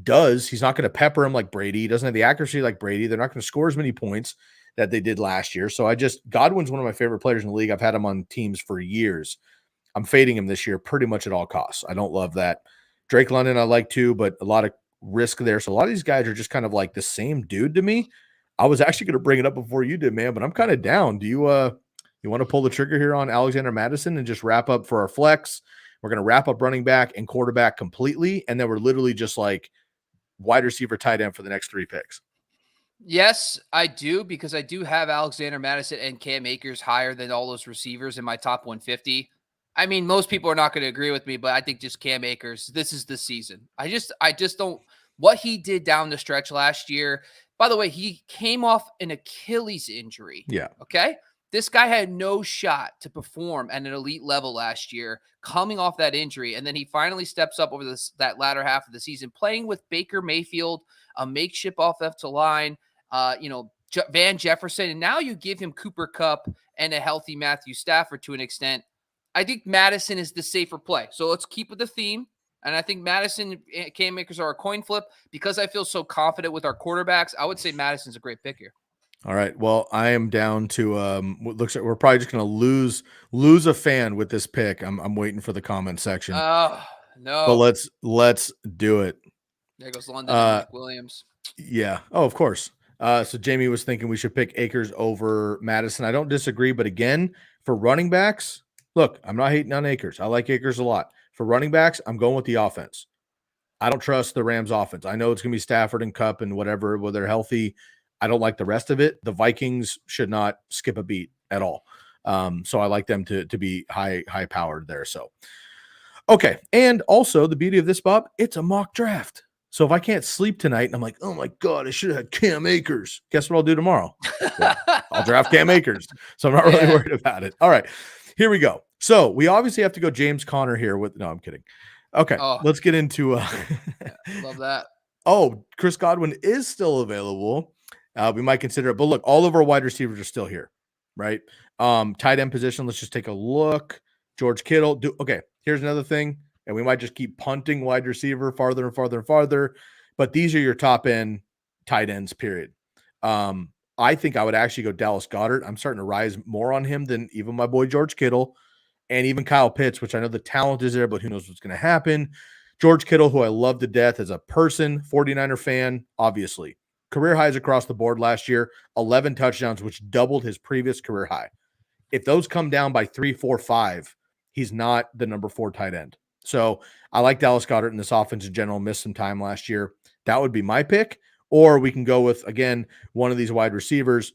does, he's not going to pepper him like Brady. He doesn't have the accuracy like Brady. They're not going to score as many points that they did last year. So Godwin's one of my favorite players in the league. I've had him on teams for years. I'm fading him this year pretty much at all costs. I don't love that. Drake London I like too, but a lot of risk there. So a lot of these guys are just kind of like the same dude to me. I was actually going to bring it up before you did, man, but I'm kind of down. Do you want to pull the trigger here on Alexander Madison and just wrap up for our flex? We're going to wrap up running back and quarterback completely, and then we're literally just like wide receiver, tight end for the next 3 picks.
Yes, I do, because I do have Alexander Madison and Cam Akers higher than all those receivers in my top 150. I mean, most people are not going to agree with me, but I think just Cam Akers, this is the season. I just don't, what he did down the stretch last year. By the way, he came off an Achilles injury.
Yeah.
Okay. This guy had no shot to perform at an elite level last year, coming off that injury. And then he finally steps up over that latter half of the season, playing with Baker Mayfield, a makeshift offensive line, Van Jefferson. And now you give him Cooper Kupp and a healthy Matthew Stafford to an extent. I think Madison is the safer play. So let's keep with the theme. And I think Madison and Cam Akers are a coin flip. Because I feel so confident with our quarterbacks, I would say Madison's a great pick here.
All right. Well, I am down to what looks like we're probably just going to lose a fan with this pick. I'm waiting for the comment section.
Oh,
But
no.
let's do it.
There goes London and Mike Williams.
Yeah. Oh, of course. So Jamie was thinking we should pick Akers over Madison. I don't disagree, but again, for running backs, look, I'm not hating on Akers. I like Akers a lot. For running backs, I'm going with the offense. I don't trust the Rams offense. I know it's going to be Stafford and Kupp and whatever, whether they're healthy. I don't like the rest of it. The Vikings should not skip a beat at all. So I like them to be high powered there. So, okay. And also the beauty of this, Bob, it's a mock draft. So if I can't sleep tonight and I'm like, oh my God, I should have had Cam Akers. Guess what I'll do tomorrow? I'll draft Cam Akers. So I'm not really worried about it. All right, here we go. So we obviously have to go James Conner here no, I'm kidding. Okay, let's get into
love that.
Oh, Chris Godwin is still available. We might consider it, but look, all of our wide receivers are still here, right? Tight end position, let's just take a look. George Kittle. Okay, here's another thing, and we might just keep punting wide receiver farther and farther and farther, but these are your top end tight ends, period. I think I would actually go Dallas Goedert. I'm starting to rise more on him than even my boy George Kittle and even Kyle Pitts, which I know the talent is there, but who knows what's going to happen. George Kittle, who I love to death as a person, 49er fan, obviously. Career highs across the board last year, 11 touchdowns, which doubled his previous career high. If those come down by 3, 4, 5, he's not the number 4 tight end. So I like Dallas Goedert in this offense in general, missed some time last year. That would be my pick. Or we can go with, again, one of these wide receivers.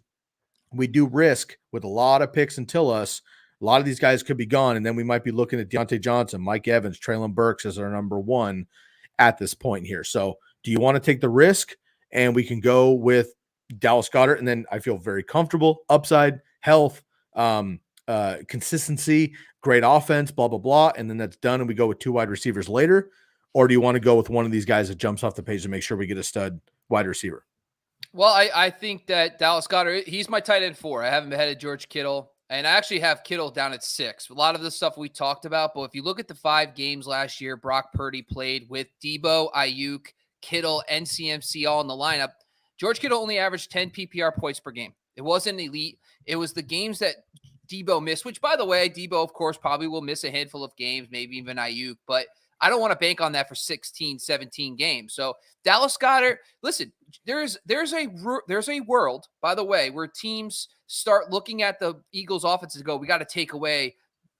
We do risk with a lot of picks until us. A lot of these guys could be gone, and then we might be looking at Deontay Johnson, Mike Evans, Treylon Burks as our number 1 at this point here. So do you want to take the risk? And we can go with Dallas Goedert, and then I feel very comfortable. Upside, health, consistency, great offense, blah, blah, blah. And then that's done, and we go with 2 wide receivers later. Or do you want to go with one of these guys that jumps off the page to make sure we get a stud wide receiver?
Well, I think that Dallas Goedert, he's my tight end 4. I haven't ahead of George Kittle, and I actually have Kittle down at 6. A lot of the stuff we talked about, but if you look at the 5 games last year, Brock Purdy played with Debo, Ayuk, Kittle, and CMC all in the lineup. George Kittle only averaged 10 PPR points per game. It wasn't elite. It was the games that Debo missed, which, by the way, Debo, of course, probably will miss a handful of games, maybe even Ayuk, but I don't want to bank on that for 16, 17 games. So Dallas Goedert, listen, there's a world, by the way, where teams start looking at the Eagles offense and go, we got to take away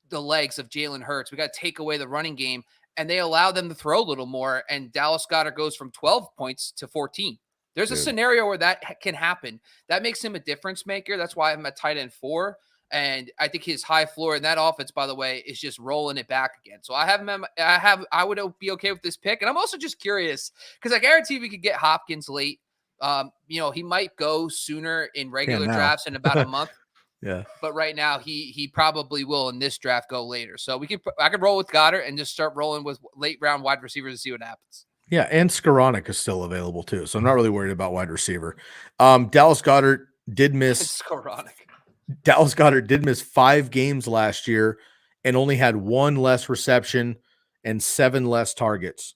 the legs of Jalen Hurts. We got to take away the running game. And they allow them to throw a little more, and Dallas Goedert goes from 12 points to 14. There's a scenario where that can happen. That makes him a difference maker. That's why I'm at tight end 4. And I think his high floor in that offense, by the way, is just rolling it back again. So I would be okay with this pick. And I'm also just curious because I guarantee we could get Hopkins late. He might go sooner in regular drafts in about a month.
Yeah.
But right now he probably will in this draft go later. So I could roll with Goddard and just start rolling with late round wide receivers to see what happens.
Yeah, and Skoranek is still available too. So I'm not really worried about wide receiver. Dallas Goedert did miss Dallas Goedert did miss 5 games last year and only had 1 less reception and 7 less targets.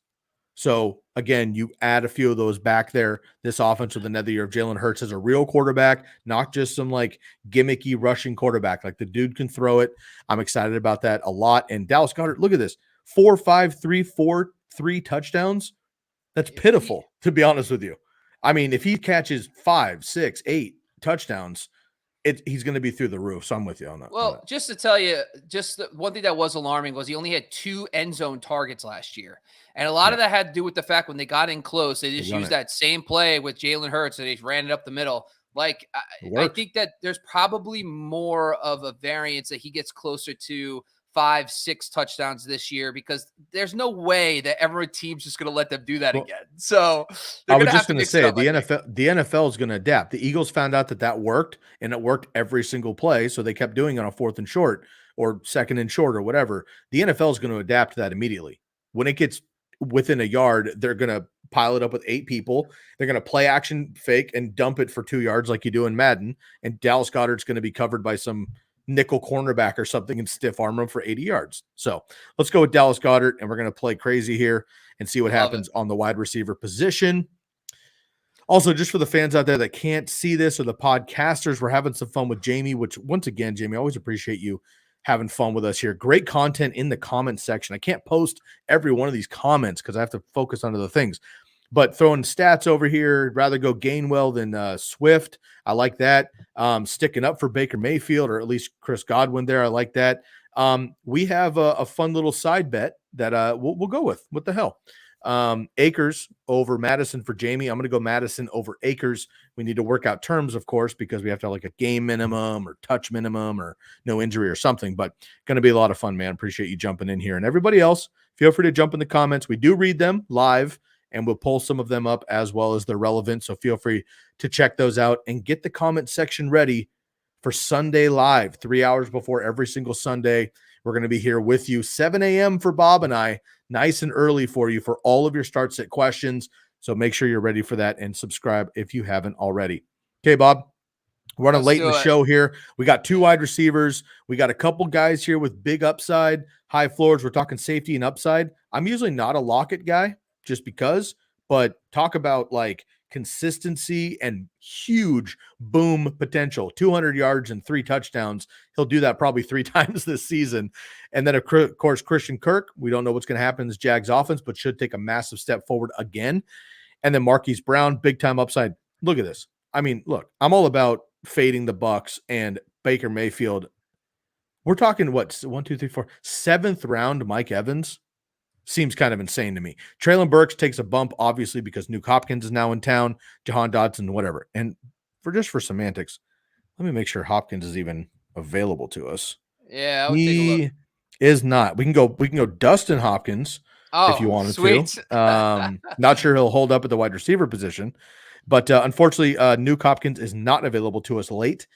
So again, you add a few of those back there. This offense with another year of Jalen Hurts as a real quarterback, not just some like gimmicky rushing quarterback. Like the dude can throw it. I'm excited about that a lot. And Dallas Goedert, look at this: 4, 5, 3, 4, 3 touchdowns. That's pitiful, to be honest with you. I mean, if he catches 5, 6, 8 touchdowns, he's going to be through the roof. So I'm with you on that.
Well, just to tell you, one thing that was alarming was he only had 2 end zone targets last year. And a lot of that had to do with the fact when they got in close, they just used that same play with Jalen Hurts and they ran it up the middle. Like, I think that there's probably more of a variance that he gets closer to 5, 6 touchdowns this year, because there's no way that every team's just going to let them do that again. So they're
I
going
was
to have
just
to
going to
mix it
say
up, I think.
The NFL is going to adapt. The Eagles found out that worked, and it worked every single play, so they kept doing it on 4th and short or 2nd and short or whatever. The NFL is going to adapt to that immediately. When it gets within a yard, they're going to pile it up with 8 people. They're going to play action fake and dump it for 2 yards like you do in Madden, and Dallas Goedert's going to be covered by some nickel cornerback or something and stiff arm him for 80 yards. So let's go with Dallas Goedert, and we're going to play crazy here and see what happens on the wide receiver position. Also, just for the fans out there that can't see this, or the podcasters, we're having some fun with Jamie, which once again, Jamie, I always appreciate you having fun with us here. Great content in the comment section. I can't post every one of these comments because I have to focus on other things. But throwing stats over here, rather go Gainwell than Swift. I like that. Sticking up for Baker Mayfield, or at least Chris Godwin there. I like that. We have a fun little side bet that we'll go with. What the hell? Akers over Madison for Jamie. I'm going to go Madison over Akers. We need to work out terms, of course, because we have to have like a game minimum or touch minimum or no injury or something, but going to be a lot of fun, man. Appreciate you jumping in here. And everybody else, feel free to jump in the comments. We do read them live, and we'll pull some of them up as well as they're relevant. So feel free to check those out and get the comment section ready for Sunday Live, 3 hours before every single Sunday. We're going to be here with you, 7 a.m. for Bob and I, nice and early for you for all of your start sit questions. So make sure you're ready for that and subscribe if you haven't already. Okay, Bob, we're running late in the show here. We got 2 wide receivers. We got a couple guys here with big upside, high floors. We're talking safety and upside. I'm usually not a Lockett guy just because, but talk about like consistency and huge boom potential, 200 yards and 3 touchdowns. He'll do that probably 3 times this season. And then, of course, Christian Kirk. We don't know what's going to happen in this Jags offense, but should take a massive step forward again. And then Marquise Brown, big time upside. Look at this. I mean, look, I'm all about fading the Bucks and Baker Mayfield. We're talking what, 1, 2, 3, 4, 7th round Mike Evans. Seems kind of insane to me. Treylon Burks takes a bump, obviously, because Nuke Hopkins is now in town, Jahan Dotson, whatever. And for semantics, let me make sure Hopkins is even available to us.
Yeah, I would take a look.
Is not. We can go Dustin Hopkins if you wanted to. Not sure he'll hold up at the wide receiver position. But unfortunately, Nuke Hopkins is not available to us late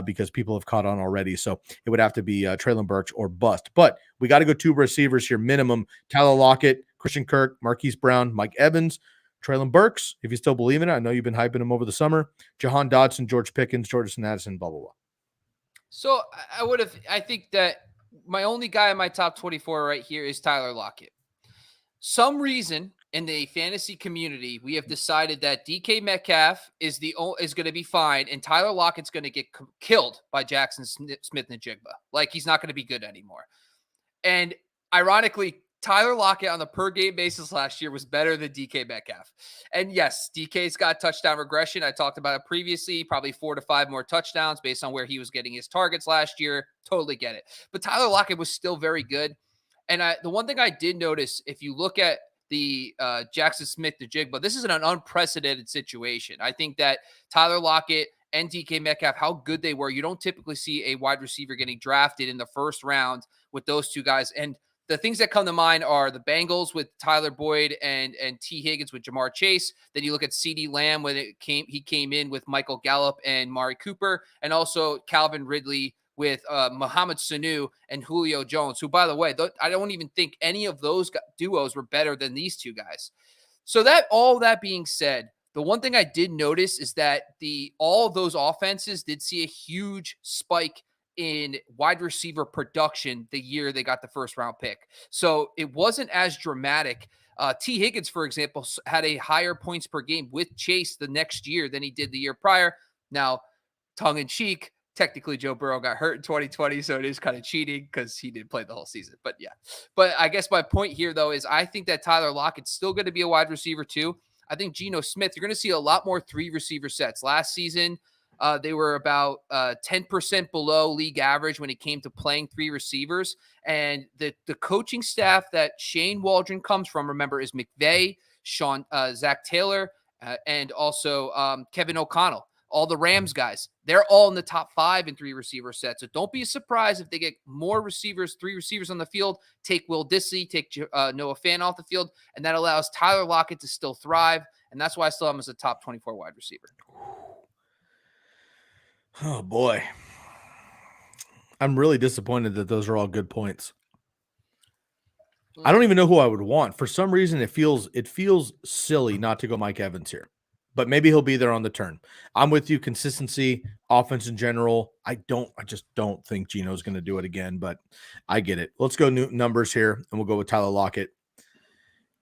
because people have caught on already. So it would have to be Treylon Burks or bust. But we got to go 2 receivers here minimum. Tyler Lockett, Christian Kirk, Marquise Brown, Mike Evans, Treylon Burks, if you still believe in it. I know you've been hyping him over the summer. Jahan Dotson, George Pickens, Jordan Addison, blah, blah, blah.
So I think that my only guy in my top 24 right here is Tyler Lockett. Some reason in the fantasy community, we have decided that DK Metcalf is going to be fine, and Tyler Lockett's going to get killed by Jackson Smith-Njigba. Like, he's not going to be good anymore. And ironically, Tyler Lockett on the per game basis last year was better than DK Metcalf. And yes, DK's got touchdown regression. I talked about it previously, probably 4 to 5 more touchdowns based on where he was getting his targets last year. Totally get it. But Tyler Lockett was still very good. And the one thing I did notice, if you look at the Jackson Smith-Njigba, this is an unprecedented situation. I think that Tyler Lockett and DK Metcalf, how good they were. You don't typically see a wide receiver getting drafted in the first round with those 2 guys. And the things that come to mind are the Bengals with Tyler Boyd and T. Higgins with Jamar Chase. Then you look at CeeDee Lamb when he came in with Michael Gallup and Mari Cooper, and also Calvin Ridley with Mohamed Sanu and Julio Jones, who, by the way, I don't even think any of those duos were better than these 2 guys. So all that being said, the one thing I did notice is that all of those offenses did see a huge spike in wide receiver production the year they got the first round pick. So it wasn't as dramatic. T. Higgins, for example, had a higher points per game with Chase the next year than he did the year prior. Now, tongue in cheek, technically Joe Burrow got hurt in 2020, so it is kind of cheating because he didn't play the whole season. But yeah. But I guess my point here, though, is I think that Tyler Lockett's still going to be a wide receiver too. I think Geno Smith, you're going to see a lot more 3 receiver sets. Last season, they were about 10% below league average when it came to playing 3 receivers. And the coaching staff that Shane Waldron comes from, remember, is McVay, Zach Taylor, and also Kevin O'Connell. all the Rams guys, they're all in the top 5 in 3 receiver sets. So don't be surprised if they get more receivers, 3 receivers on the field, take Will Disley, take Noah Fant off the field, and that allows Tyler Lockett to still thrive. And that's why I still have him as a top 24 wide receiver.
Oh, boy. I'm really disappointed that those are all good points. I don't even know who I would want. For some reason, it feels silly not to go Mike Evans here. But maybe he'll be there on the turn. I'm with you. Consistency, offense in general. I just don't think Geno's going to do it again, but I get it. Let's go new numbers here, and we'll go with Tyler Lockett.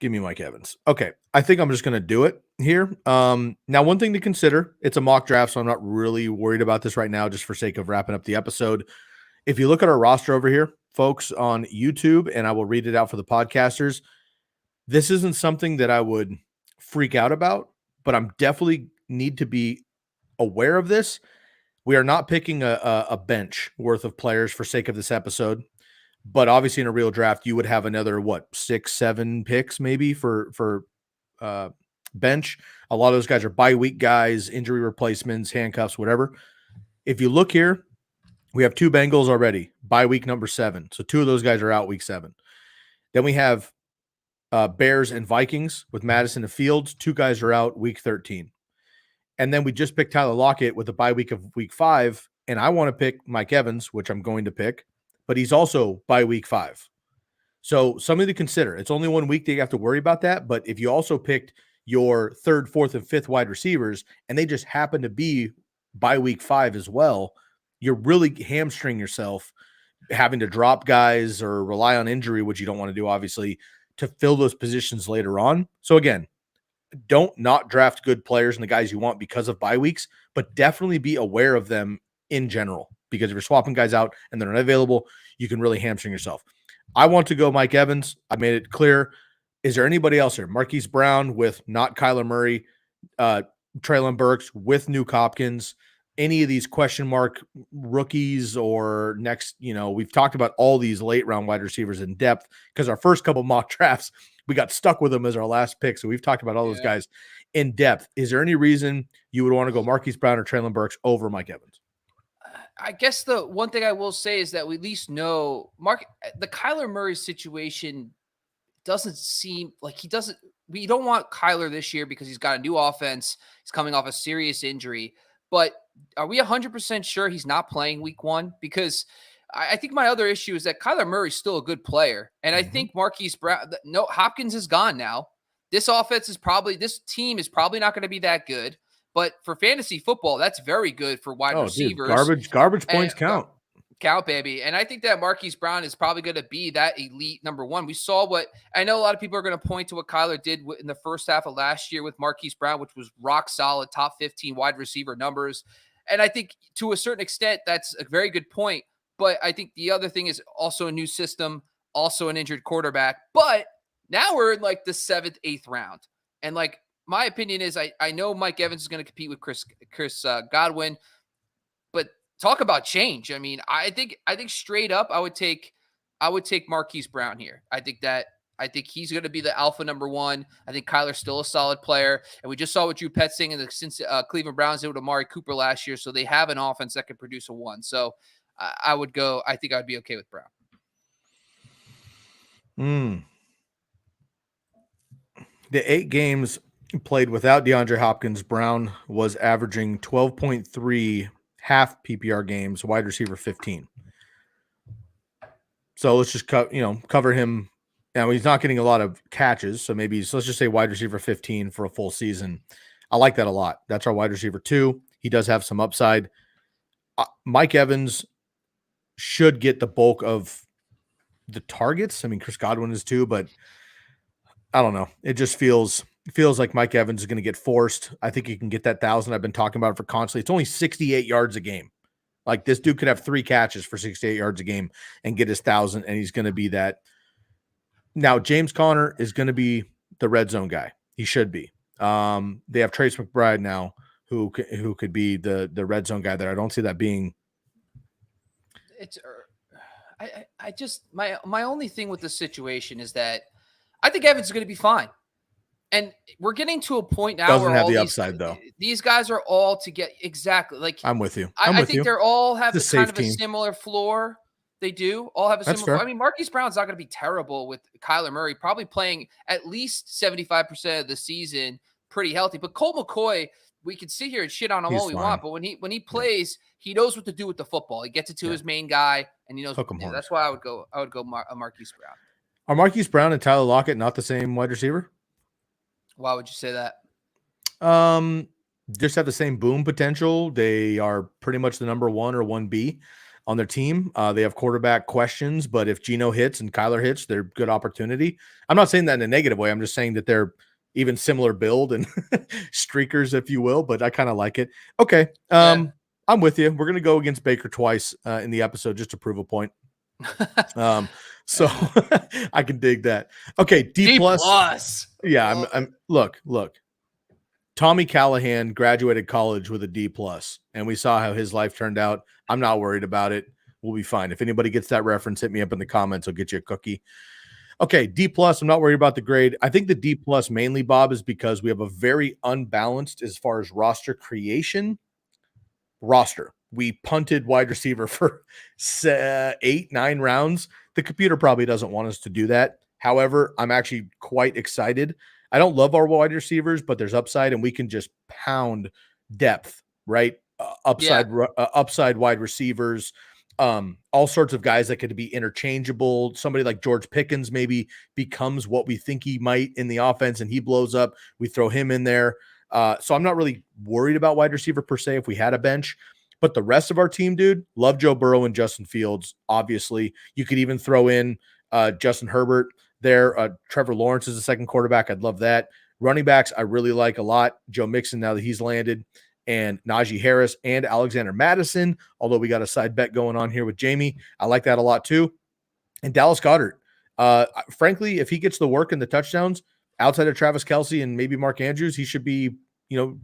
Give me Mike Evans. Okay. I think I'm just going to do it here. Now, one thing to consider, it's a mock draft, so I'm not really worried about this right now, just for sake of wrapping up the episode. If you look at our roster over here, folks on YouTube, and I will read it out for the podcasters, this isn't something that I would freak out about, but I'm definitely need to be aware of this. We are not picking a bench worth of players for sake of this episode, but obviously in a real draft, you would have another, 6, 7 picks maybe for bench. A lot of those guys are bye week guys, injury replacements, handcuffs, whatever. If you look here, we have 2 Bengals already, bye week number 7. So 2 of those guys are out week 7. Then we have Bears and Vikings with Madison and Fields. 2 guys are out week 13. And then we just picked Tyler Lockett with a bye week of week 5. And I want to pick Mike Evans, which I'm going to pick, but he's also bye week 5. So something to consider. It's only 1 week that you have to worry about that. But if you also picked your 3rd, 4th, and 5th wide receivers, and they just happen to be bye week 5 as well, you're really hamstringing yourself having to drop guys or rely on injury, which you don't want to do, obviously, to fill those positions later on. So again, don't not draft good players and the guys you want because of bye weeks, but definitely be aware of them in general, because if you're swapping guys out and they're not available, you can really hamstring yourself. I want to go Mike Evans. I made it clear. Is there anybody else here? Marquise Brown with not Kyler Murray, Treylon Burks with Nuke Hopkins, any of these question mark rookies or next, we've talked about all these late round wide receivers in depth because our first couple mock drafts, we got stuck with them as our last pick. So we've talked about all those guys in depth. Is there any reason you would want to go Marquise Brown or Treylon Burks over Mike Evans?
I guess the one thing I will say is that we at least know the Kyler Murray situation doesn't seem like we don't want Kyler this year because he's got a new offense. He's coming off a serious injury, but are we 100% sure he's not playing week 1? Because I think my other issue is that Kyler Murray's still a good player. And I think Marquise Brown, Hopkins is gone now. This team is probably not going to be that good. But for fantasy football, that's very good for wide receivers.
Dude, garbage points count.
Count, baby. And I think that Marquise Brown is probably going to be that elite number 1. We saw what I know a lot of people are going to point to what Kyler did in the first half of last year with Marquise Brown, which was rock solid, top 15 wide receiver numbers. And I think to a certain extent, that's a very good point. But I think the other thing is also a new system, also an injured quarterback. But now we're in like the 7th, 8th round. And like my opinion is I know Mike Evans is going to compete with Chris Godwin. But talk about change. I mean, I think straight up, I would take Marquise Brown here. I think he's going to be the alpha number 1. I think Kyler's still a solid player. And we just saw what Drew Petzing and the Cleveland Browns did with Amari Cooper last year. So they have an offense that can produce a 1. So I think I'd be okay with Brown.
The 8 games played without DeAndre Hopkins, Brown was averaging 12.3 half PPR games, wide receiver 15. So let's just cover him. Now he's not getting a lot of catches, so let's just say wide receiver 15 for a full season. I like that a lot. That's our wide receiver 2. He does have some upside. Mike Evans should get the bulk of the targets. I mean, Chris Godwin is too, but I don't know. It just feels like Mike Evans is going to get forced. I think he can get that 1,000. I've been talking about it for constantly. It's only 68 yards a game. Like this dude could have 3 catches for 68 yards a game and get his 1,000, and he's going to be that. Now, James Conner is going to be the red zone guy. He should be. They have Trace McBride now who could be the red zone guy there. I don't see that being.
I just my only thing with the situation is that I think Evans is going to be fine. And we're getting to a point now
doesn't
where
have the upside though.
these guys are all to get exactly like
I'm with you.
I think they're all have
It's a
kind
safe
of a
team.
similar floor. They do all have a
That's
similar floor. I
fair.
mean, Marquise Brown's not going to be terrible with Kyler Murray, probably playing at least 75% of the season pretty healthy. But Colt McCoy, we can sit here and shit on him
He's
all we
fine.
want, but when he plays, he knows what to do with the football. He gets it to his main guy, and he knows
Hook
what
'em
to do.
horns.
That's why I would go Marquise Brown.
Are Marquise Brown and Tyler Lockett not the same wide receiver?
Why would you say that?
Just have the same boom potential. They are pretty much the number 1 or 1B on their team. They have quarterback questions, but if Geno hits and Kyler hits, they're good opportunity. I'm not saying that in a negative way. I'm just saying that they're even similar build and streakers, if you will, but I kind of like it. Okay. I'm with you. We're going to go against Baker twice in the episode just to prove a point. So I can dig that. Okay. D plus. Yeah. I'm look. Tommy Callahan graduated college with a D plus, and we saw how his life turned out. I'm not worried about it. We'll be fine. If anybody gets that reference, hit me up in the comments. I'll get you a cookie. Okay, D plus. I'm not worried about the grade. I think the D plus mainly, Bob, is because we have a very unbalanced as far as roster creation. We punted wide receiver for 8, 9 rounds. The computer probably doesn't want us to do that. However, I'm actually quite excited. I don't love our wide receivers, but there's upside, and we can just pound depth, right? Upside wide receivers, all sorts of guys that could be interchangeable. Somebody like George Pickens maybe becomes what we think he might in the offense, and he blows up. We throw him in there. So I'm not really worried about wide receiver per se if we had a bench. But the rest of our team, dude, love Joe Burrow and Justin Fields, obviously. You could even throw in Justin Herbert there. Trevor Lawrence is the second quarterback. I'd love that. Running backs, I really like a lot. Joe Mixon, now that he's landed, and Najee Harris and Alexander Madison, although we got a side bet going on here with Jamie. I like that a lot too. And Dallas Goedert. Frankly, if he gets the work and the touchdowns outside of Travis Kelce and maybe Mark Andrews, he should be,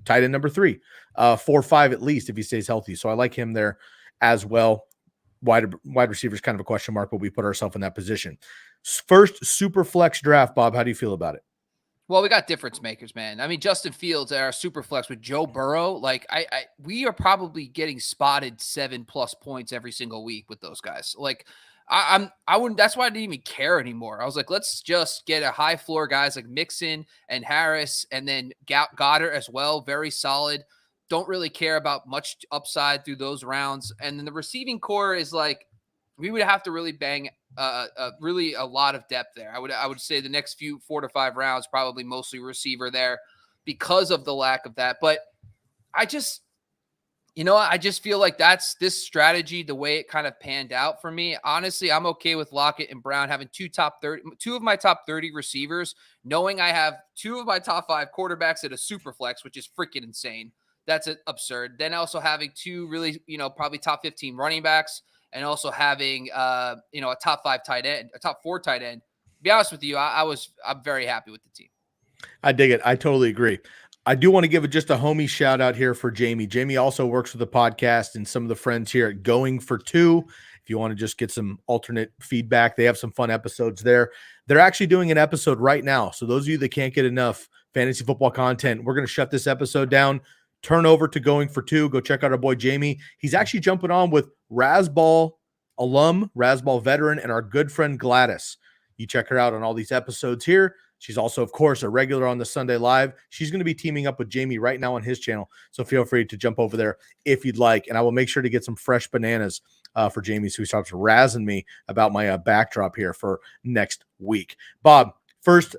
tight end number 3, 4, 5 at least if he stays healthy. So I like him there as well. Wide receiver is kind of a question mark, but we put ourselves in that position. First Superflex draft, Bob. How do you feel about it?
Well, we got difference makers, man. I mean, Justin Fields at our Superflex with Joe Burrow. Like, we are probably getting spotted 7+ points every single week with those guys. Like, I wouldn't. That's why I didn't even care anymore. I was like, let's just get a high floor guys like Mixon and Harris, and then Goddard as well. Very solid. Don't really care about much upside through those rounds. And then the receiving core is like, we would have to really bang really a lot of depth there. I would say the next 4 to 5 rounds, probably mostly receiver there because of the lack of that. But I just feel like that's this strategy, the way it kind of panned out for me. Honestly, I'm okay with Lockett and Brown having two of my top 30 receivers, knowing I have 2 of my top 5 quarterbacks at a super flex, which is freaking insane. That's absurd. Then also having 2 really, probably top 15 running backs, and also having, a top 5 tight end, a top 4 tight end. To be honest with you, I'm very happy with the team.
I dig it. I totally agree. I do want to give just a homie shout out here for Jamie. Jamie also works with the podcast and some of the friends here at Going for Two. If you want to just get some alternate feedback, they have some fun episodes there. They're actually doing an episode right now. So those of you that can't get enough fantasy football content, we're going to shut this episode down. Turn over to Going for Two. Go check out our boy Jamie. He's actually jumping on with Razzball alum, Razzball veteran, and our good friend Gladys. You check her out on all these episodes here. She's also, of course, a regular on the Sunday Live. She's going to be teaming up with Jamie right now on his channel. So feel free to jump over there if you'd like. And I will make sure to get some fresh bananas for Jamie, so he starts razzing me about my backdrop here for next week. Bob, first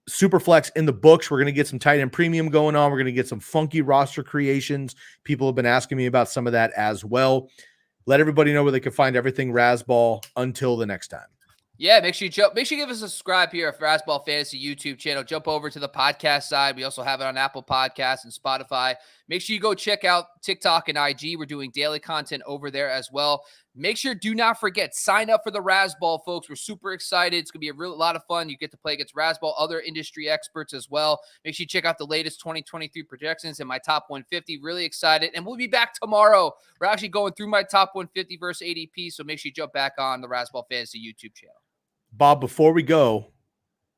Superflex in the books. We're going to get some tight end premium going on. We're going to get some funky roster creations. People have been asking me about some of that as well. Let everybody know where they can find everything Razzball until the next time.
Yeah, make sure you give us a subscribe here at Razzball Fantasy YouTube channel. Jump over to the podcast side. We also have it on Apple Podcasts and Spotify. Make sure you go check out TikTok and IG. We're doing daily content over there as well. Make sure, do not forget, sign up for the Razzball, folks. We're super excited. It's going to be a lot of fun. You get to play against Razzball, other industry experts as well. Make sure you check out the latest 2023 projections and my top 150. Really excited. And we'll be back tomorrow. We're actually going through my top 150 versus ADP, so make sure you jump back on the Razzball Fantasy YouTube channel.
Bob, before we go,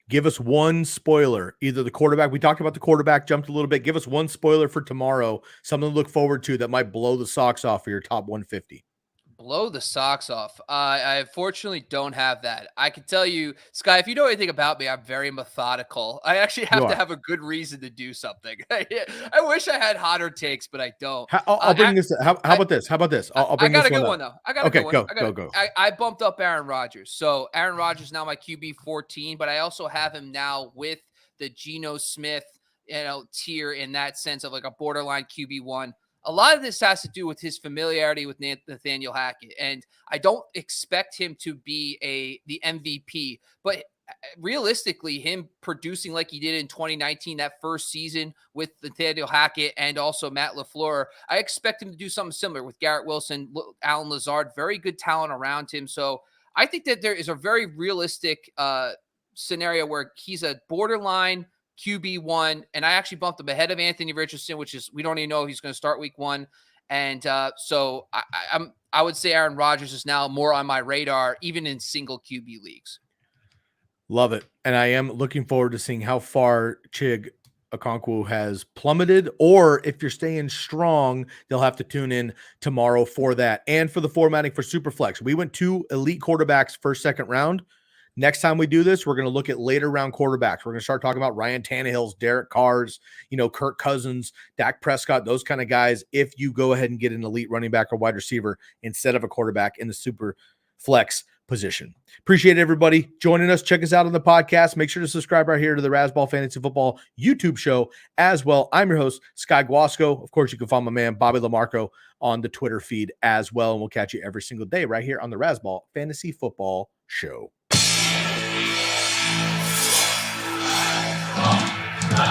Give us one spoiler, either the quarterback. We talked about the quarterback, jumped a little bit. Give us one spoiler for tomorrow, something to look forward to that might blow the socks off for your top 150.
Blow the socks off. I unfortunately don't have that. I can tell you, Sky, if you know anything about me, I'm very methodical. I actually
You
have to
are.
have a good reason to do something. I wish I had hotter takes, but I don't.
I'll bring this. How
I,
about this? How about this? I'll
I
bring
got
this
a good
one
one
up.
though. I got a
Okay,
good one.
go, go, go.
I bumped up Aaron Rodgers. So Aaron Rodgers now my QB 14, but I also have him now with the Geno Smith, tier in that sense of like a borderline QB1. A lot of this has to do with his familiarity with Nathaniel Hackett, and I don't expect him to be the MVP, but realistically, him producing like he did in 2019, that first season with Nathaniel Hackett and also Matt LaFleur, I expect him to do something similar with Garrett Wilson, Alan Lazard, very good talent around him. So I think that there is a very realistic scenario where he's a borderline QB1, and I actually bumped him ahead of Anthony Richardson, which is we don't even know if he's going to start week 1. And so I would say Aaron Rodgers is now more on my radar, even in single QB leagues.
Love it. And I am looking forward to seeing how far Chig Okonkwo has plummeted, or if you're staying strong, they'll have to tune in tomorrow for that. And for the formatting for Superflex, we went 2 elite quarterbacks first, second round. Next time we do this, we're going to look at later round quarterbacks. We're going to start talking about Ryan Tannehill's, Derek Carr's, Kirk Cousins, Dak Prescott, those kind of guys. If you go ahead and get an elite running back or wide receiver instead of a quarterback in the Superflex position. Appreciate everybody joining us. Check us out on the podcast. Make sure to subscribe right here to the Razzball Fantasy Football YouTube show as well. I'm your host, Sky Guasco. Of course, you can find my man, Bobby Lamarco, on the Twitter feed as well. And we'll catch you every single day right here on the Razzball Fantasy Football show.